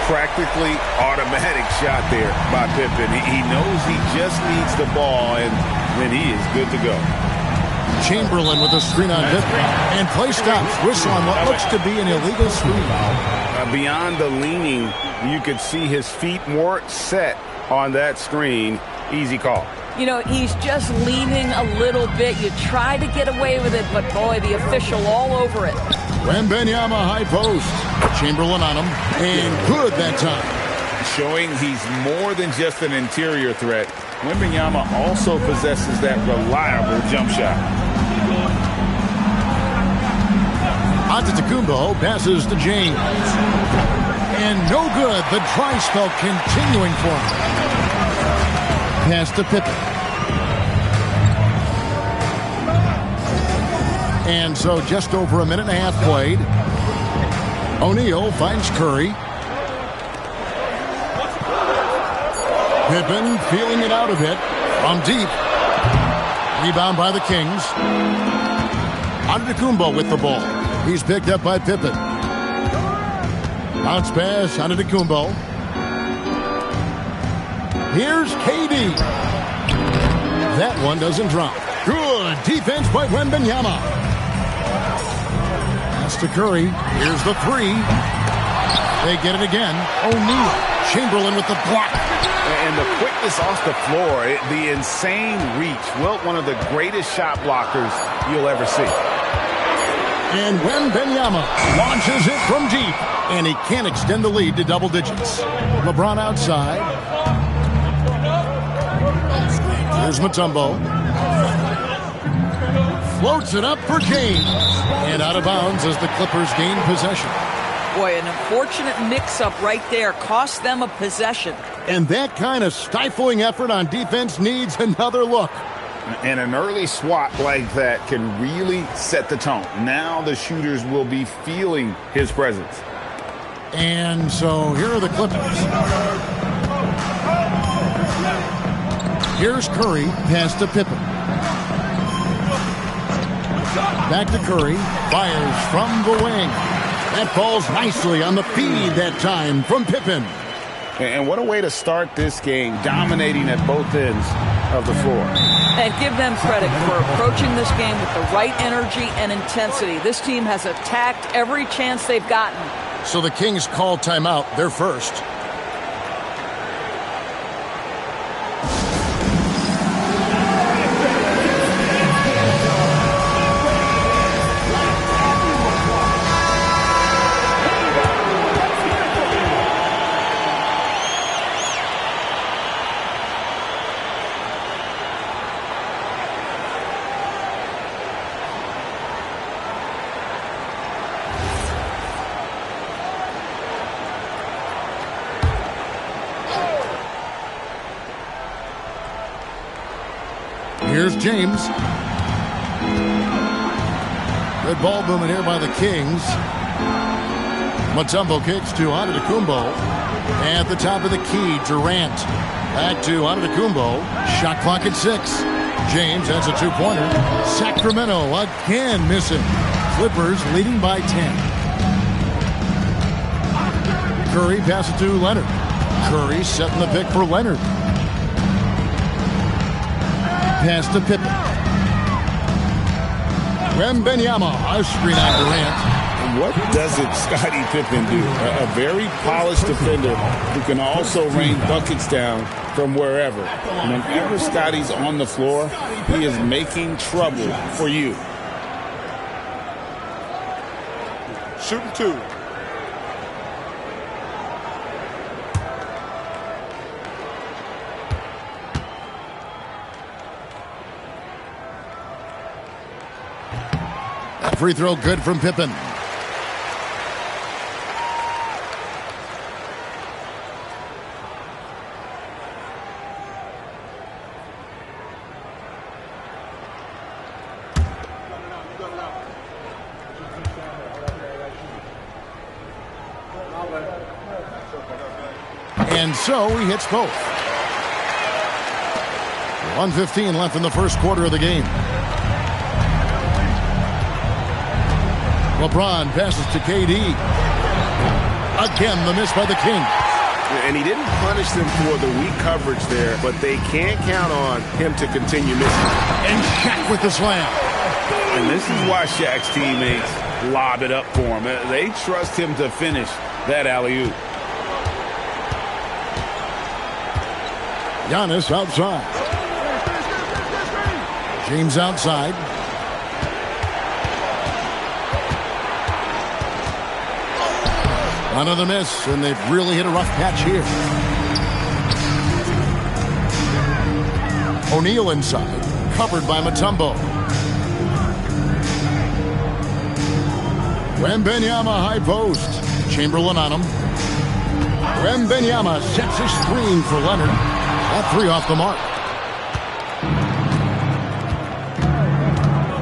Practically automatic shot there by Pippen. He knows he just needs the ball, and then he is good to go. Chamberlain with a screen on Pippen. And play stops. Whistle on what looks to be an illegal screen. Beyond the leaning, you could see his feet more set on that screen. Easy call. You know, he's just leaning a little bit. You try to get away with it, but boy, the official all over it. Wembanyama high post. Chamberlain on him. And good that time. Showing he's more than just an interior threat. Wembanyama also possesses that reliable jump shot. Antetokounmpo passes to James. And no good. The dry spell continuing for him. Pass to Pippen. And so just over a minute and a half played. O'Neal finds Curry. Pippen feeling it out a bit from deep. Rebound by the Kings. Antetokounmpo with the ball. He's picked up by Pippen. Bounce pass, Antetokounmpo. Here's KD. That one doesn't drop. Good defense by Wembanyama. Pass to Curry. Here's the three. They get it again. O'Neal. Chamberlain with the block. And the quickness off the floor, the insane reach. Wilt, one of the greatest shot blockers you'll ever see. And Wembanyama launches it from deep. And he can't extend the lead to double digits. LeBron outside. Here's Mutombo. Floats it up for James. And out of bounds as the Clippers gain possession. Boy, an unfortunate mix-up right there. Cost them a possession. And that kind of stifling effort on defense needs another look. And an early swat like that can really set the tone. Now the shooters will be feeling his presence. And so here are the Clippers. Here's Curry, pass to Pippen. Back to Curry, fires from the wing. That falls nicely on the feed that time from Pippen. And what a way to start this game, dominating at both ends of the floor. And give them credit for approaching this game with the right energy and intensity. This team has attacked every chance they've gotten. So the Kings call timeout. They're first. Here's James. Good ball movement here by the Kings. Mutombo kicks to Antetokounmpo. At the top of the key, Durant. Back to Antetokounmpo. Shot clock at 6. James has a two-pointer. Sacramento again missing. Clippers leading by 10. Curry passes to Leonard. Curry setting the pick for Leonard. Pass to Pippen. Wembanyama, a screen on Durant. What doesn't Scottie Pippen do? A very polished defender who can also rain buckets down from wherever. Whenever Scottie's on the floor, he is making trouble for you. Shooting 2. free throw good from Pippen. And so he hits both. 1:15 left in the first quarter of the game. LeBron passes to KD. Again, the miss by the King. And he didn't punish them for the weak coverage there, but they can't count on him to continue missing. And Shaq with the slam. And this is why Shaq's teammates lob it up for him. They trust him to finish that alley-oop. Giannis outside. James outside. Another miss, and they've really hit a rough patch here. O'Neal inside, covered by Mutombo. Wembanyama high post. Chamberlain on him. Wembanyama sets his screen for Leonard. That three off the mark.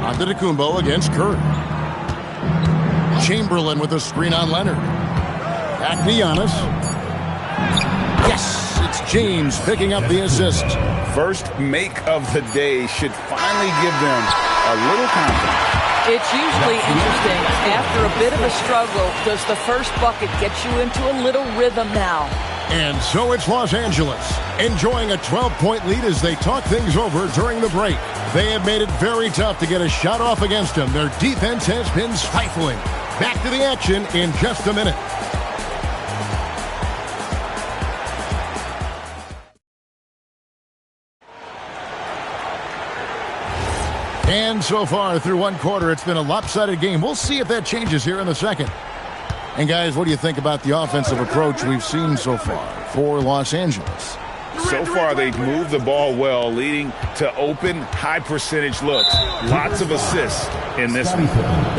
Antetokounmpo against Curry. Chamberlain with a screen on Leonard. Back to Giannis. Yes, it's James picking up the assist. First make of the day should finally give them a little confidence. It's usually interesting. After a bit of a struggle, does the first bucket get you into a little rhythm now? And so it's Los Angeles, enjoying a 12-point lead as they talk things over during the break. They have made it very tough to get a shot off against them. Their defense has been stifling. Back to the action in just a minute. And so far through one quarter, it's been a lopsided game. We'll see if that changes here in the second. And guys, what do you think about the offensive approach we've seen so far for Los Angeles? So far, they've moved the ball well, leading to open, high-percentage looks. Lots of assists in this one.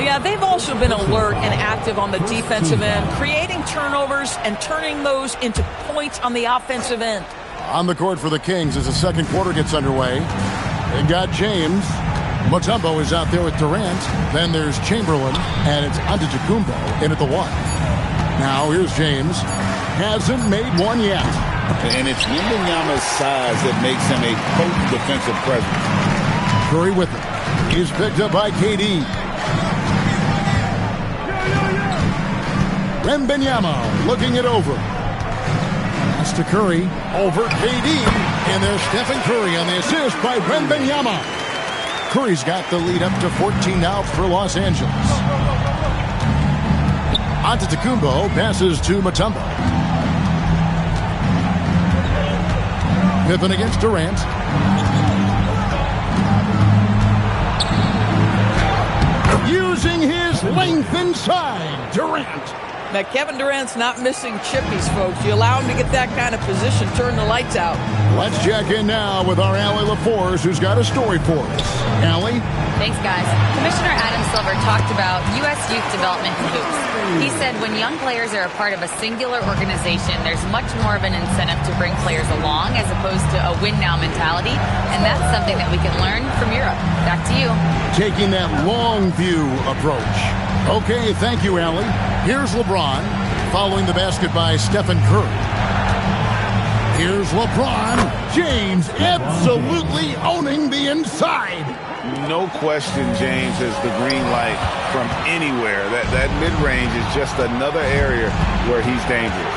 Yeah, they've also been alert and active on the defensive end, creating turnovers and turning those into points on the offensive end. On the court for the Kings as the second quarter gets underway. They've got James. Mutombo is out there with Durant. Then there's Chamberlain, and it's Antetokounmpo in at the one. Now here's James. Hasn't made one yet. And it's Wembanyama's size that makes him a potent defensive presence. Curry with it. He's picked up by KD. Wembanyama looking it over. Pass to Curry. Over KD. And there's Stephen Curry on the assist by Wembanyama. Curry's got the lead up to 14 now for Los Angeles. Antetokounmpo passes to Mutombo. Pippen against Durant. Using his length inside, Durant. Now, Kevin Durant's not missing chippies, folks. You allow him to get that kind of position, turn the lights out. Let's check in now with our Allie LaForce, who's got a story for us. Allie? Thanks, guys. Commissioner Adam Silver talked about U.S. youth development in hoops. He said when young players are a part of a singular organization, there's much more of an incentive to bring players along as opposed to a win-now mentality, and that's something that we can learn from Europe. Back to you. Taking that long view approach. Okay, thank you, Allie. Here's LeBron, following the basket by Stephen Curry. Here's LeBron James absolutely owning the inside. No question James has the green light from anywhere. That mid-range is just another area where he's dangerous.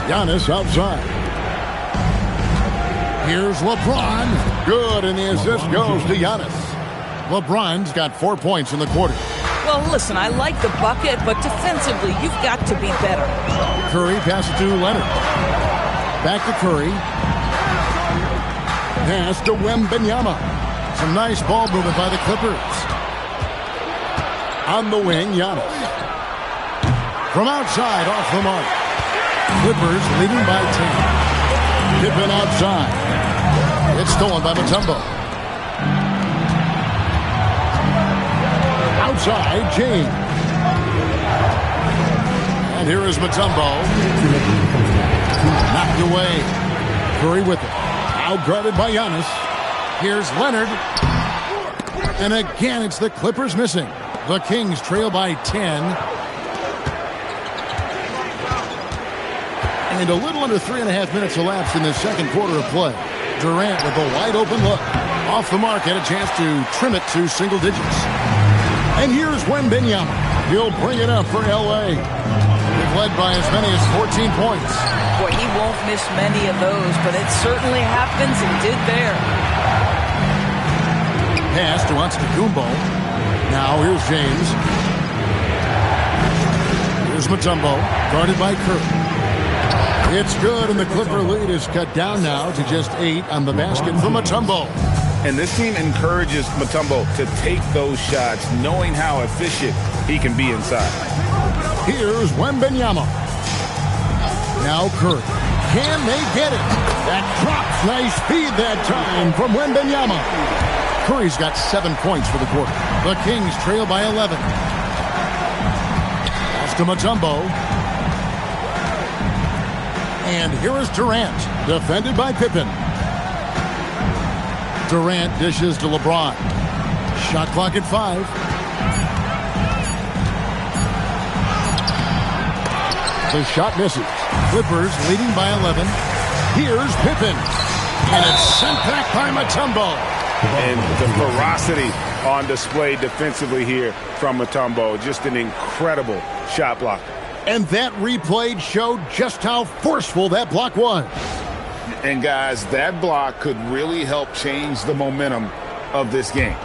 Giannis outside. Here's LeBron. Good, and the assist goes to Giannis. LeBron's got 4 points in the quarter. Well, listen, I like the bucket, but defensively, you've got to be better. Curry passes to Leonard. Back to Curry. Pass to Wembanyama. Some nice ball movement by the Clippers. On the wing, Giannis. From outside, off the mark. Clippers leading by 10. Pippen outside. It's stolen by Mutombo. inside, James. And here is Mutombo. Knocked away. Curry with it. Out guarded by Giannis. Here's Leonard. And again, it's the Clippers missing. The Kings trail by 10. And a little under 3.5 minutes elapsed in the second quarter of play. Durant with a wide open look. Off the mark, had a chance to trim it to single digits. And here's Wembanyama. He'll bring it up for L.A. They've led by as many as 14 points. Boy, he won't miss many of those, but it certainly happens and did there. Pass to Antetokounmpo. Now here's James. Here's Mutombo, guarded by Curry. It's good, and the Clipper lead is cut down now to just 8 on the basket for Mutombo. And this team encourages Mutombo to take those shots, knowing how efficient he can be inside. Here's Wembanyama. Now Curry. Can they get it? That drops. Nice speed that time from Wembanyama. Curry's got 7 points for the quarter. The Kings trail by 11. Pass to Mutombo. And here is Durant, defended by Pippen. Durant dishes to LeBron. Shot clock at 5. The shot misses. Clippers leading by 11. Here's Pippen. And it's sent back by Mutombo. And the ferocity on display defensively here from Mutombo. Just an incredible shot blocker. And that replay showed just how forceful that block was. And guys, that block could really help change the momentum of this game.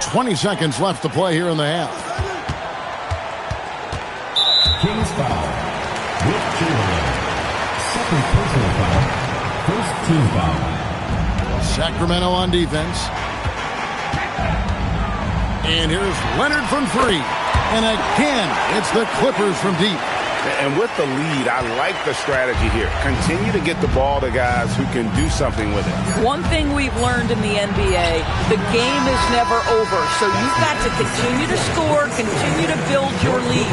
20 seconds left to play here in the half. Kings foul. Wilt Chamberlain. Second personal foul. First team foul. Sacramento on defense. And here's Leonard from 3. And again, it's the Clippers from deep. And with the lead, I like the strategy here. Continue to get the ball to guys who can do something with it. One thing we've learned in the NBA, the game is never over. So you've got to continue to score, continue to build your lead.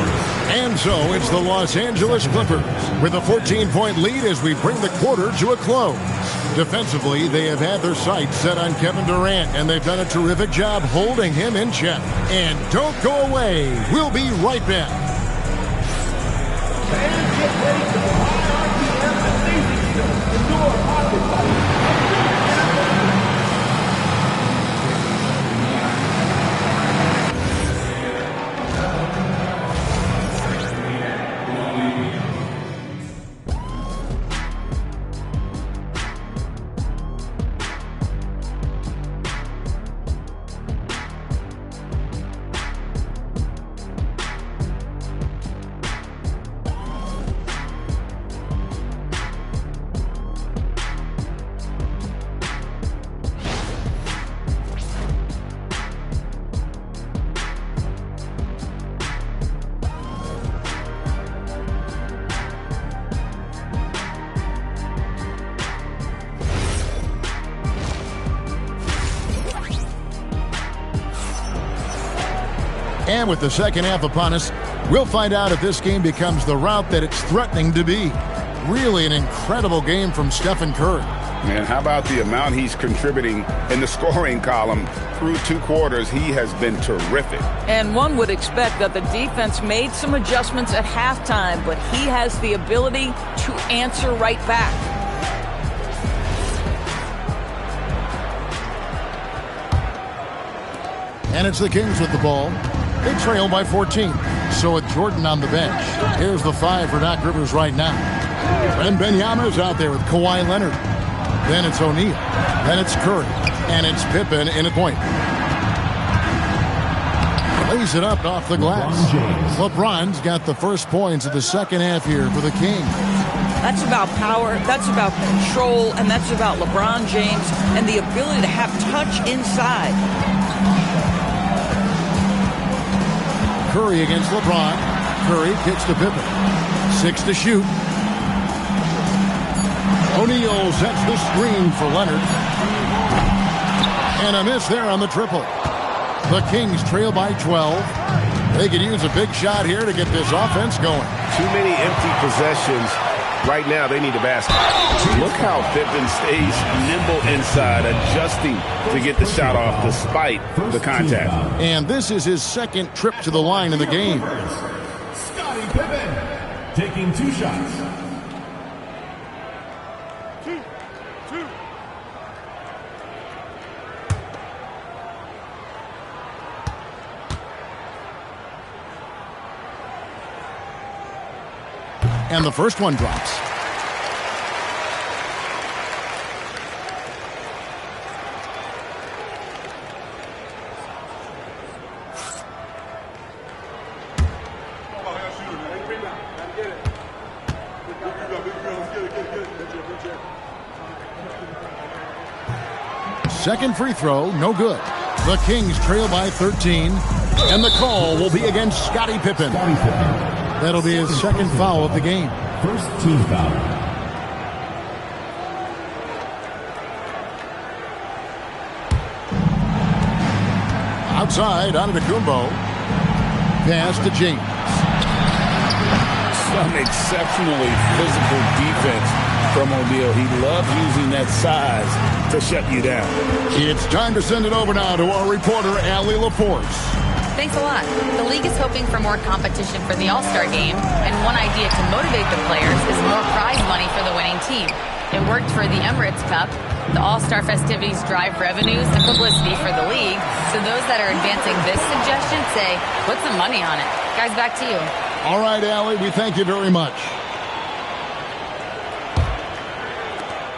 And so it's the Los Angeles Clippers with a 14-point lead as we bring the quarter to a close. Defensively, they have had their sights set on Kevin Durant, and they've done a terrific job holding him in check. And don't go away. We'll be right back. Fans, get ready for the high RPM amazing show. Indoor pocket fight. And with the second half upon us, we'll find out if this game becomes the route that it's threatening to be. Really an incredible game from Stephen Curry. And how about the amount he's contributing in the scoring column through 2 quarters? He has been terrific. And one would expect that the defense made some adjustments at halftime, but he has the ability to answer right back. And it's the Kings with the ball. They trail by 14. So with Jordan on the bench, here's the 5 for Doc Rivers right now. Wembanyama's out there with Kawhi Leonard. Then it's O'Neal. Then it's Curry. And it's Pippen in a point. Lays it up off the glass. LeBron's got the first points of the second half here for the Kings. That's about power, that's about control, and that's about LeBron James and the ability to have touch inside. Curry against LeBron. Curry kicks to Pippen. 6 to shoot. O'Neal sets the screen for Leonard. And a miss there on the triple. The Kings trail by 12. They could use a big shot here to get this offense going. Too many empty possessions. Right now, they need a basket. Look how Pippen stays nimble inside, adjusting to get the shot off despite the contact. And this is his second trip to the line in the game. Scottie Pippen taking 2 shots. And the first one drops. Second free throw, no good. The Kings trail by 13, and the call will be against Scottie Pippen. That'll be his second foul of the game. First team foul. Outside, Antetokounmpo. Pass to James. Some exceptionally physical defense from O'Neal. He loves using that size to shut you down. It's time to send it over now to our reporter, Allie LaForce. Thanks a lot. The league is hoping for more competition for the All-Star game, and one idea to motivate the players is more prize money for the winning team. It worked for the Emirates Cup. The All-Star festivities drive revenues and publicity for the league, so those that are advancing this suggestion say, put some money on it. Guys, back to you. All right, Allie, we thank you very much.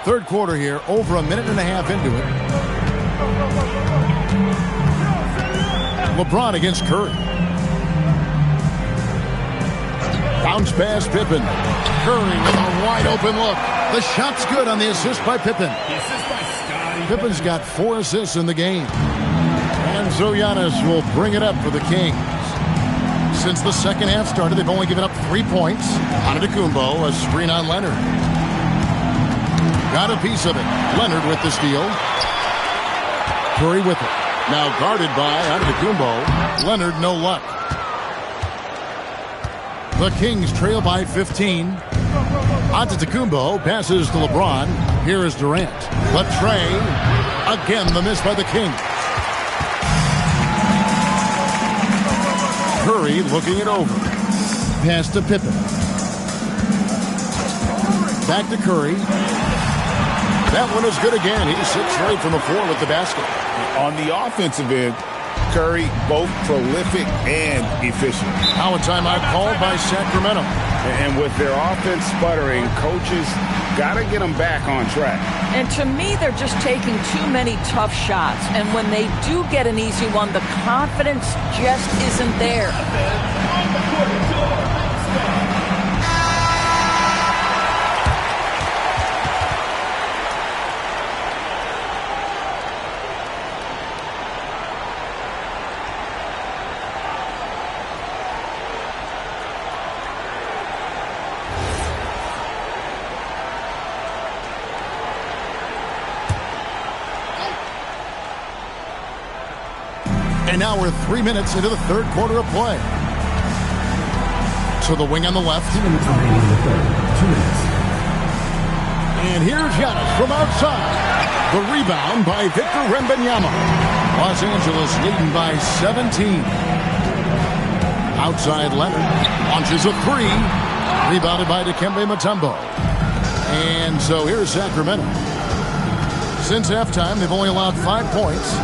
Third quarter here, over a minute and a half into it. LeBron against Curry. Bounce pass Pippen. Curry with a wide open look. The shot's good on the assist by Pippen. Pippen's got 4 assists in the game. And so Giannis will bring it up for the Kings. Since the second half started, they've only given up 3 points. Antetokounmpo, a screen on Leonard. Got a piece of it. Leonard with the steal. Curry with it. Now guarded by Antetokounmpo. Leonard, no luck. The Kings trail by 15. Antetokounmpo passes to LeBron. Here is Durant. The tray. Again, the miss by the Kings. Curry looking it over. Pass to Pippen. Back to Curry. That one is good again. He's 6 straight from the floor with the basket. On the offensive end, Curry both prolific and efficient. Now a timeout called by Sacramento. And with their offense sputtering, coaches got to get them back on track. And to me, they're just taking too many tough shots. And when they do get an easy one, the confidence just isn't there. And now we're 3 minutes into the third quarter of play. To the wing on the left. 2 minutes remaining in the third. 2 minutes. And here's Giannis from outside. The rebound by Victor Wembanyama. Los Angeles leading by 17. Outside Leonard. Launches a 3. Rebounded by Dikembe Mutombo. And so here's Sacramento. Since halftime, they've only allowed 5 points.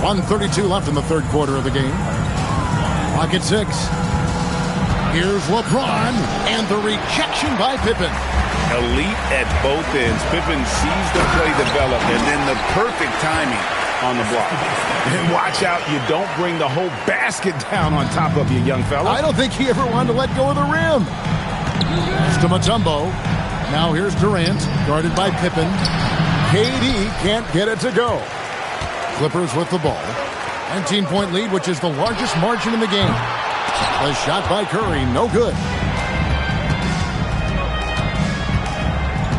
1:32 left in the third quarter of the game. Clock at 6. Here's LeBron, and the rejection by Pippen. Elite at both ends. Pippen sees the play develop, and then the perfect timing on the block. And watch out, you don't bring the whole basket down on top of you, young fella. I don't think he ever wanted to let go of the rim. It's to Mutombo. Now here's Durant, guarded by Pippen. KD can't get it to go. Clippers with the ball. 19-point lead, which is the largest margin in the game. The shot by Curry, no good.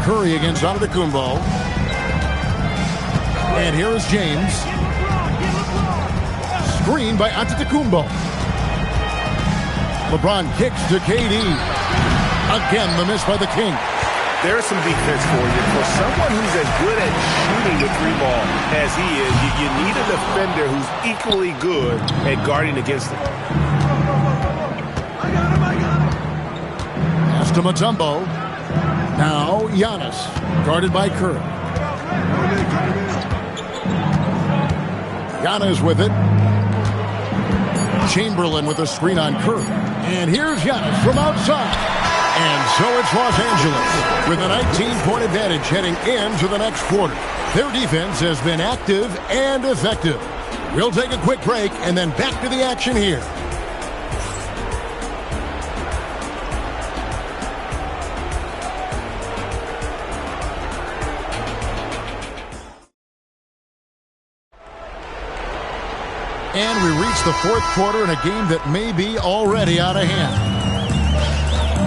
Curry against Antetokounmpo. And here is James. Screen by Antetokounmpo. LeBron kicks to KD. Again, the miss by the King. There's some defense for you. For someone who's as good at shooting the three ball as he is, you need a defender who's equally good at guarding against it. Pass to Mutombo. Now Giannis, guarded by Curry. Giannis with it. Chamberlain with a screen on Curry. And here's Giannis from outside. And so it's Los Angeles with a 19-point advantage heading into the next quarter. Their defense has been active and effective. We'll take a quick break and then back to the action here. And we reach the fourth quarter in a game that may be already out of hand.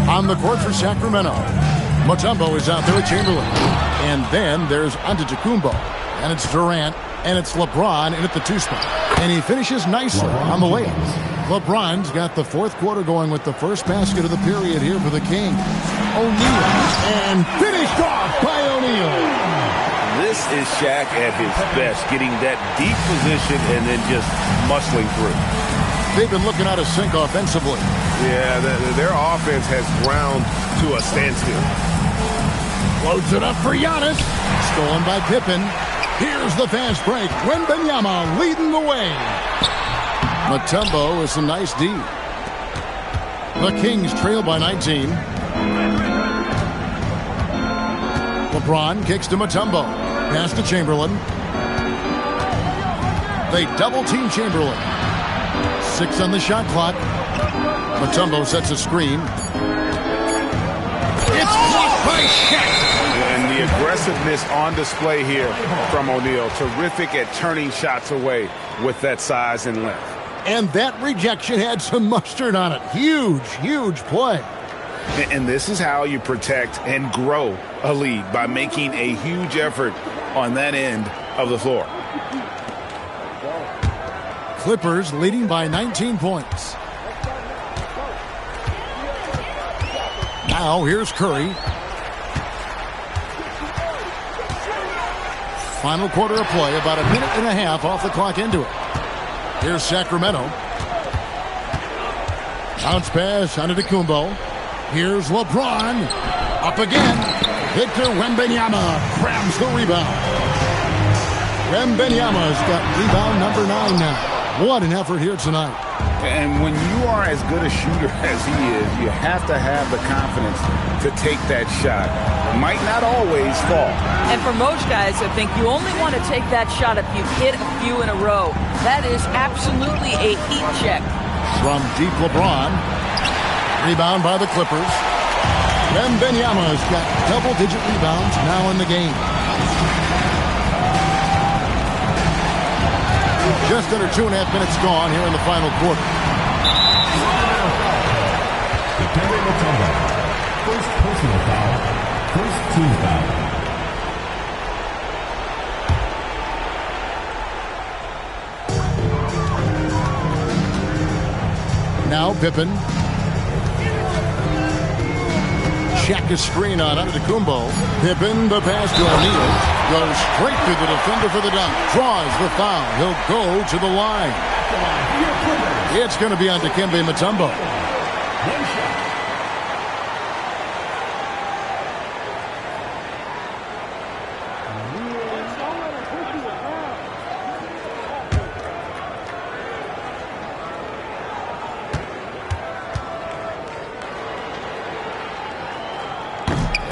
On the court for Sacramento, Mutombo is out there with Chamberlain. And then there's Antetokounmpo. And it's Durant. And it's LeBron in at the 2 spot. And he finishes nicely on the layups. LeBron's got the fourth quarter going with the first basket of the period here for the Kings. O'Neal. And finished off by O'Neal. This is Shaq at his best, getting that deep position and then just muscling through. They've been looking out of sync offensively. Yeah, their offense has ground to a standstill. Loads it up for Giannis. Stolen by Pippen. Here's the fast break. Wembanyama leading the way. Mutombo is a nice D. The Kings trail by 19. LeBron kicks to Mutombo. Pass to Chamberlain. They double-team Chamberlain. 6 on the shot clock. Mutombo sets a screen. It's blocked by Shaq. And the aggressiveness on display here from O'Neal. Terrific at turning shots away with that size and length. And that rejection had some mustard on it. Huge, huge play. And this is how you protect and grow a lead, by making a huge effort on that end of the floor. Clippers leading by 19 points. Now here's Curry. Final quarter of play, about a minute and a half off the clock into it. Here's Sacramento. Bounce pass onto Antetokounmpo. Here's LeBron. Up again. Victor Wembanyama grabs the rebound. Wembanyama's got rebound number 9 now. What an effort here tonight. And when you are as good a shooter as he is, you have to have the confidence to take that shot. Might not always fall. And for most guys, I think you only want to take that shot if you've hit a few in a row. That is absolutely a heat check. From deep LeBron. Rebound by the Clippers. Wembanyama's got double-digit rebounds now in the game. Just under 2.5 minutes gone here in the final quarter. Dikembe Mutombo. First personal foul. First team foul. Now Pippen. Check a screen on Antetokounmpo. Pippen, the pass to O'Neal. Goes straight to the defender for the dunk. Draws the foul. He'll go to the line. It's going to be on Dikembe Mutombo.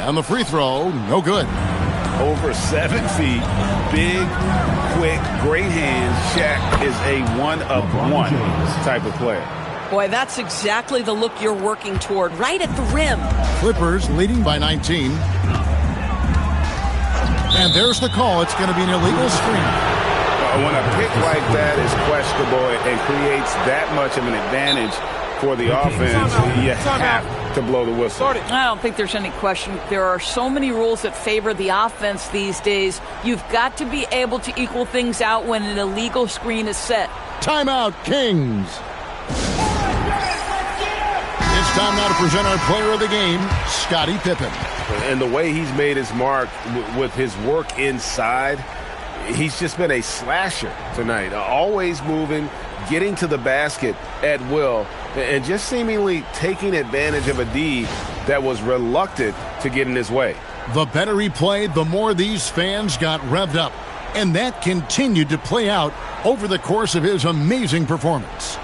And the free throw, no good. Over 7 feet, big, quick, great hands. Shaq is a one-of-one type of player. Boy, that's exactly the look you're working toward, right at the rim. Clippers leading by 19. And there's the call. It's going to be an illegal screen. When a pick like that is questionable and creates that much of an advantage for the offense, you have to blow the whistle. I don't think there's any question. There are so many rules that favor the offense these days. You've got to be able to equal things out when an illegal screen is set. Timeout, Kings. It's time now to present our player of the game, Scottie Pippen. And the way he's made his mark with his work inside, he's just been a slasher tonight. Always moving, getting to the basket at will, and just seemingly taking advantage of a D that was reluctant to get in his way. The better he played, the more these fans got revved up. And that continued to play out over the course of his amazing performance.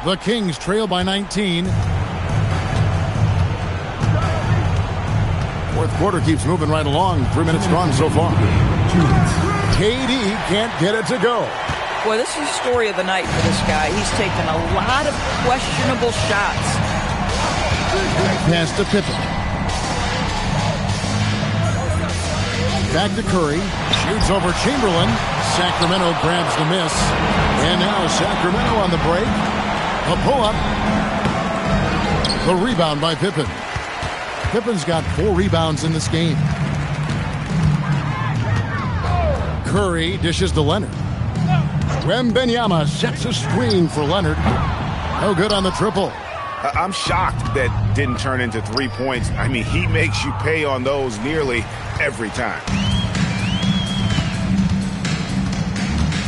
The Kings trail by 19. Fourth quarter keeps moving right along. 3 minutes gone so far. KD can't get it to go. Boy, this is the story of the night for this guy. He's taken a lot of questionable shots. Pass to Pippen. Back to Curry. Shoots over Chamberlain. Sacramento grabs the miss. And now Sacramento on the break. A pull-up. The rebound by Pippen. Pippen's got 4 rebounds in this game. Curry dishes to Leonard. Wembanyama sets a screen for Leonard. No good on the triple. I'm shocked that didn't turn into 3 points. I mean, he makes you pay on those nearly every time.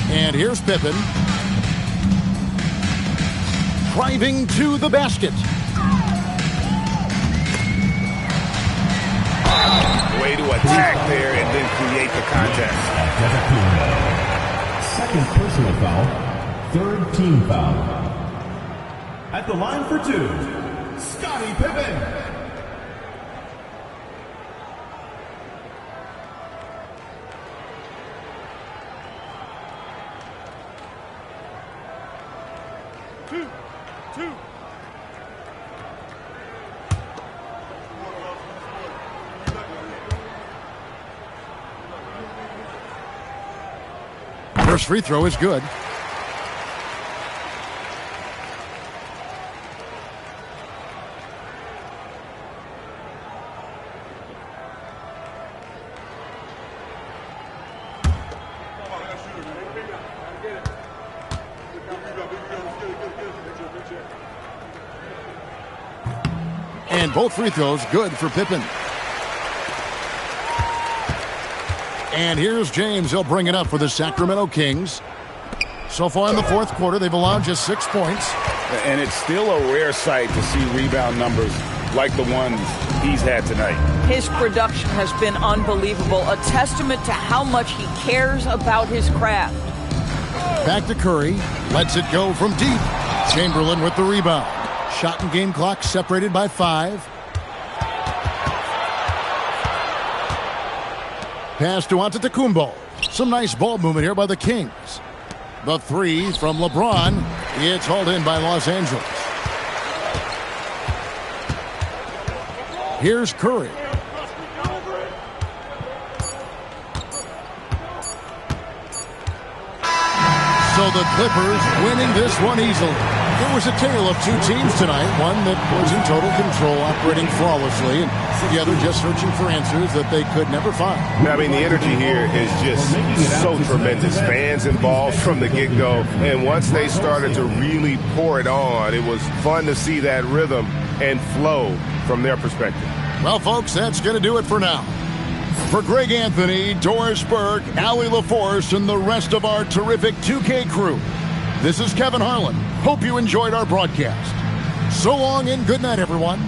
And here's Pippen. Driving to the basket. Way to attack there and then create the contact. Second personal foul, third team foul. At the line for 2, Scottie Pippen. First free throw is good. And both free throws good for Pippen. And here's James. He'll bring it up for the Sacramento Kings. So far in the fourth quarter, they've allowed just 6 points. And it's still a rare sight to see rebound numbers like the ones he's had tonight. His production has been unbelievable, a testament to how much he cares about his craft. Back to Curry. Lets it go from deep. Chamberlain with the rebound. Shot and game clock separated by 5. Pass to Antetokounmpo. Some nice ball movement here by the Kings. The 3 from LeBron. It's hauled in by Los Angeles. Here's Curry. So the Clippers winning this one easily. It was a tale of 2 teams tonight. One that was in total control, operating flawlessly, and the other just searching for answers that they could never find. I mean, the energy here is just so tremendous. Fans involved from the get-go, and once they started to really pour it on, it was fun to see that rhythm and flow from their perspective. Well, folks, that's going to do it for now. For Greg Anthony, Doris Burke, Allie LaForce, and the rest of our terrific 2K crew, this is Kevin Harlan. Hope you enjoyed our broadcast. So long and good night, everyone.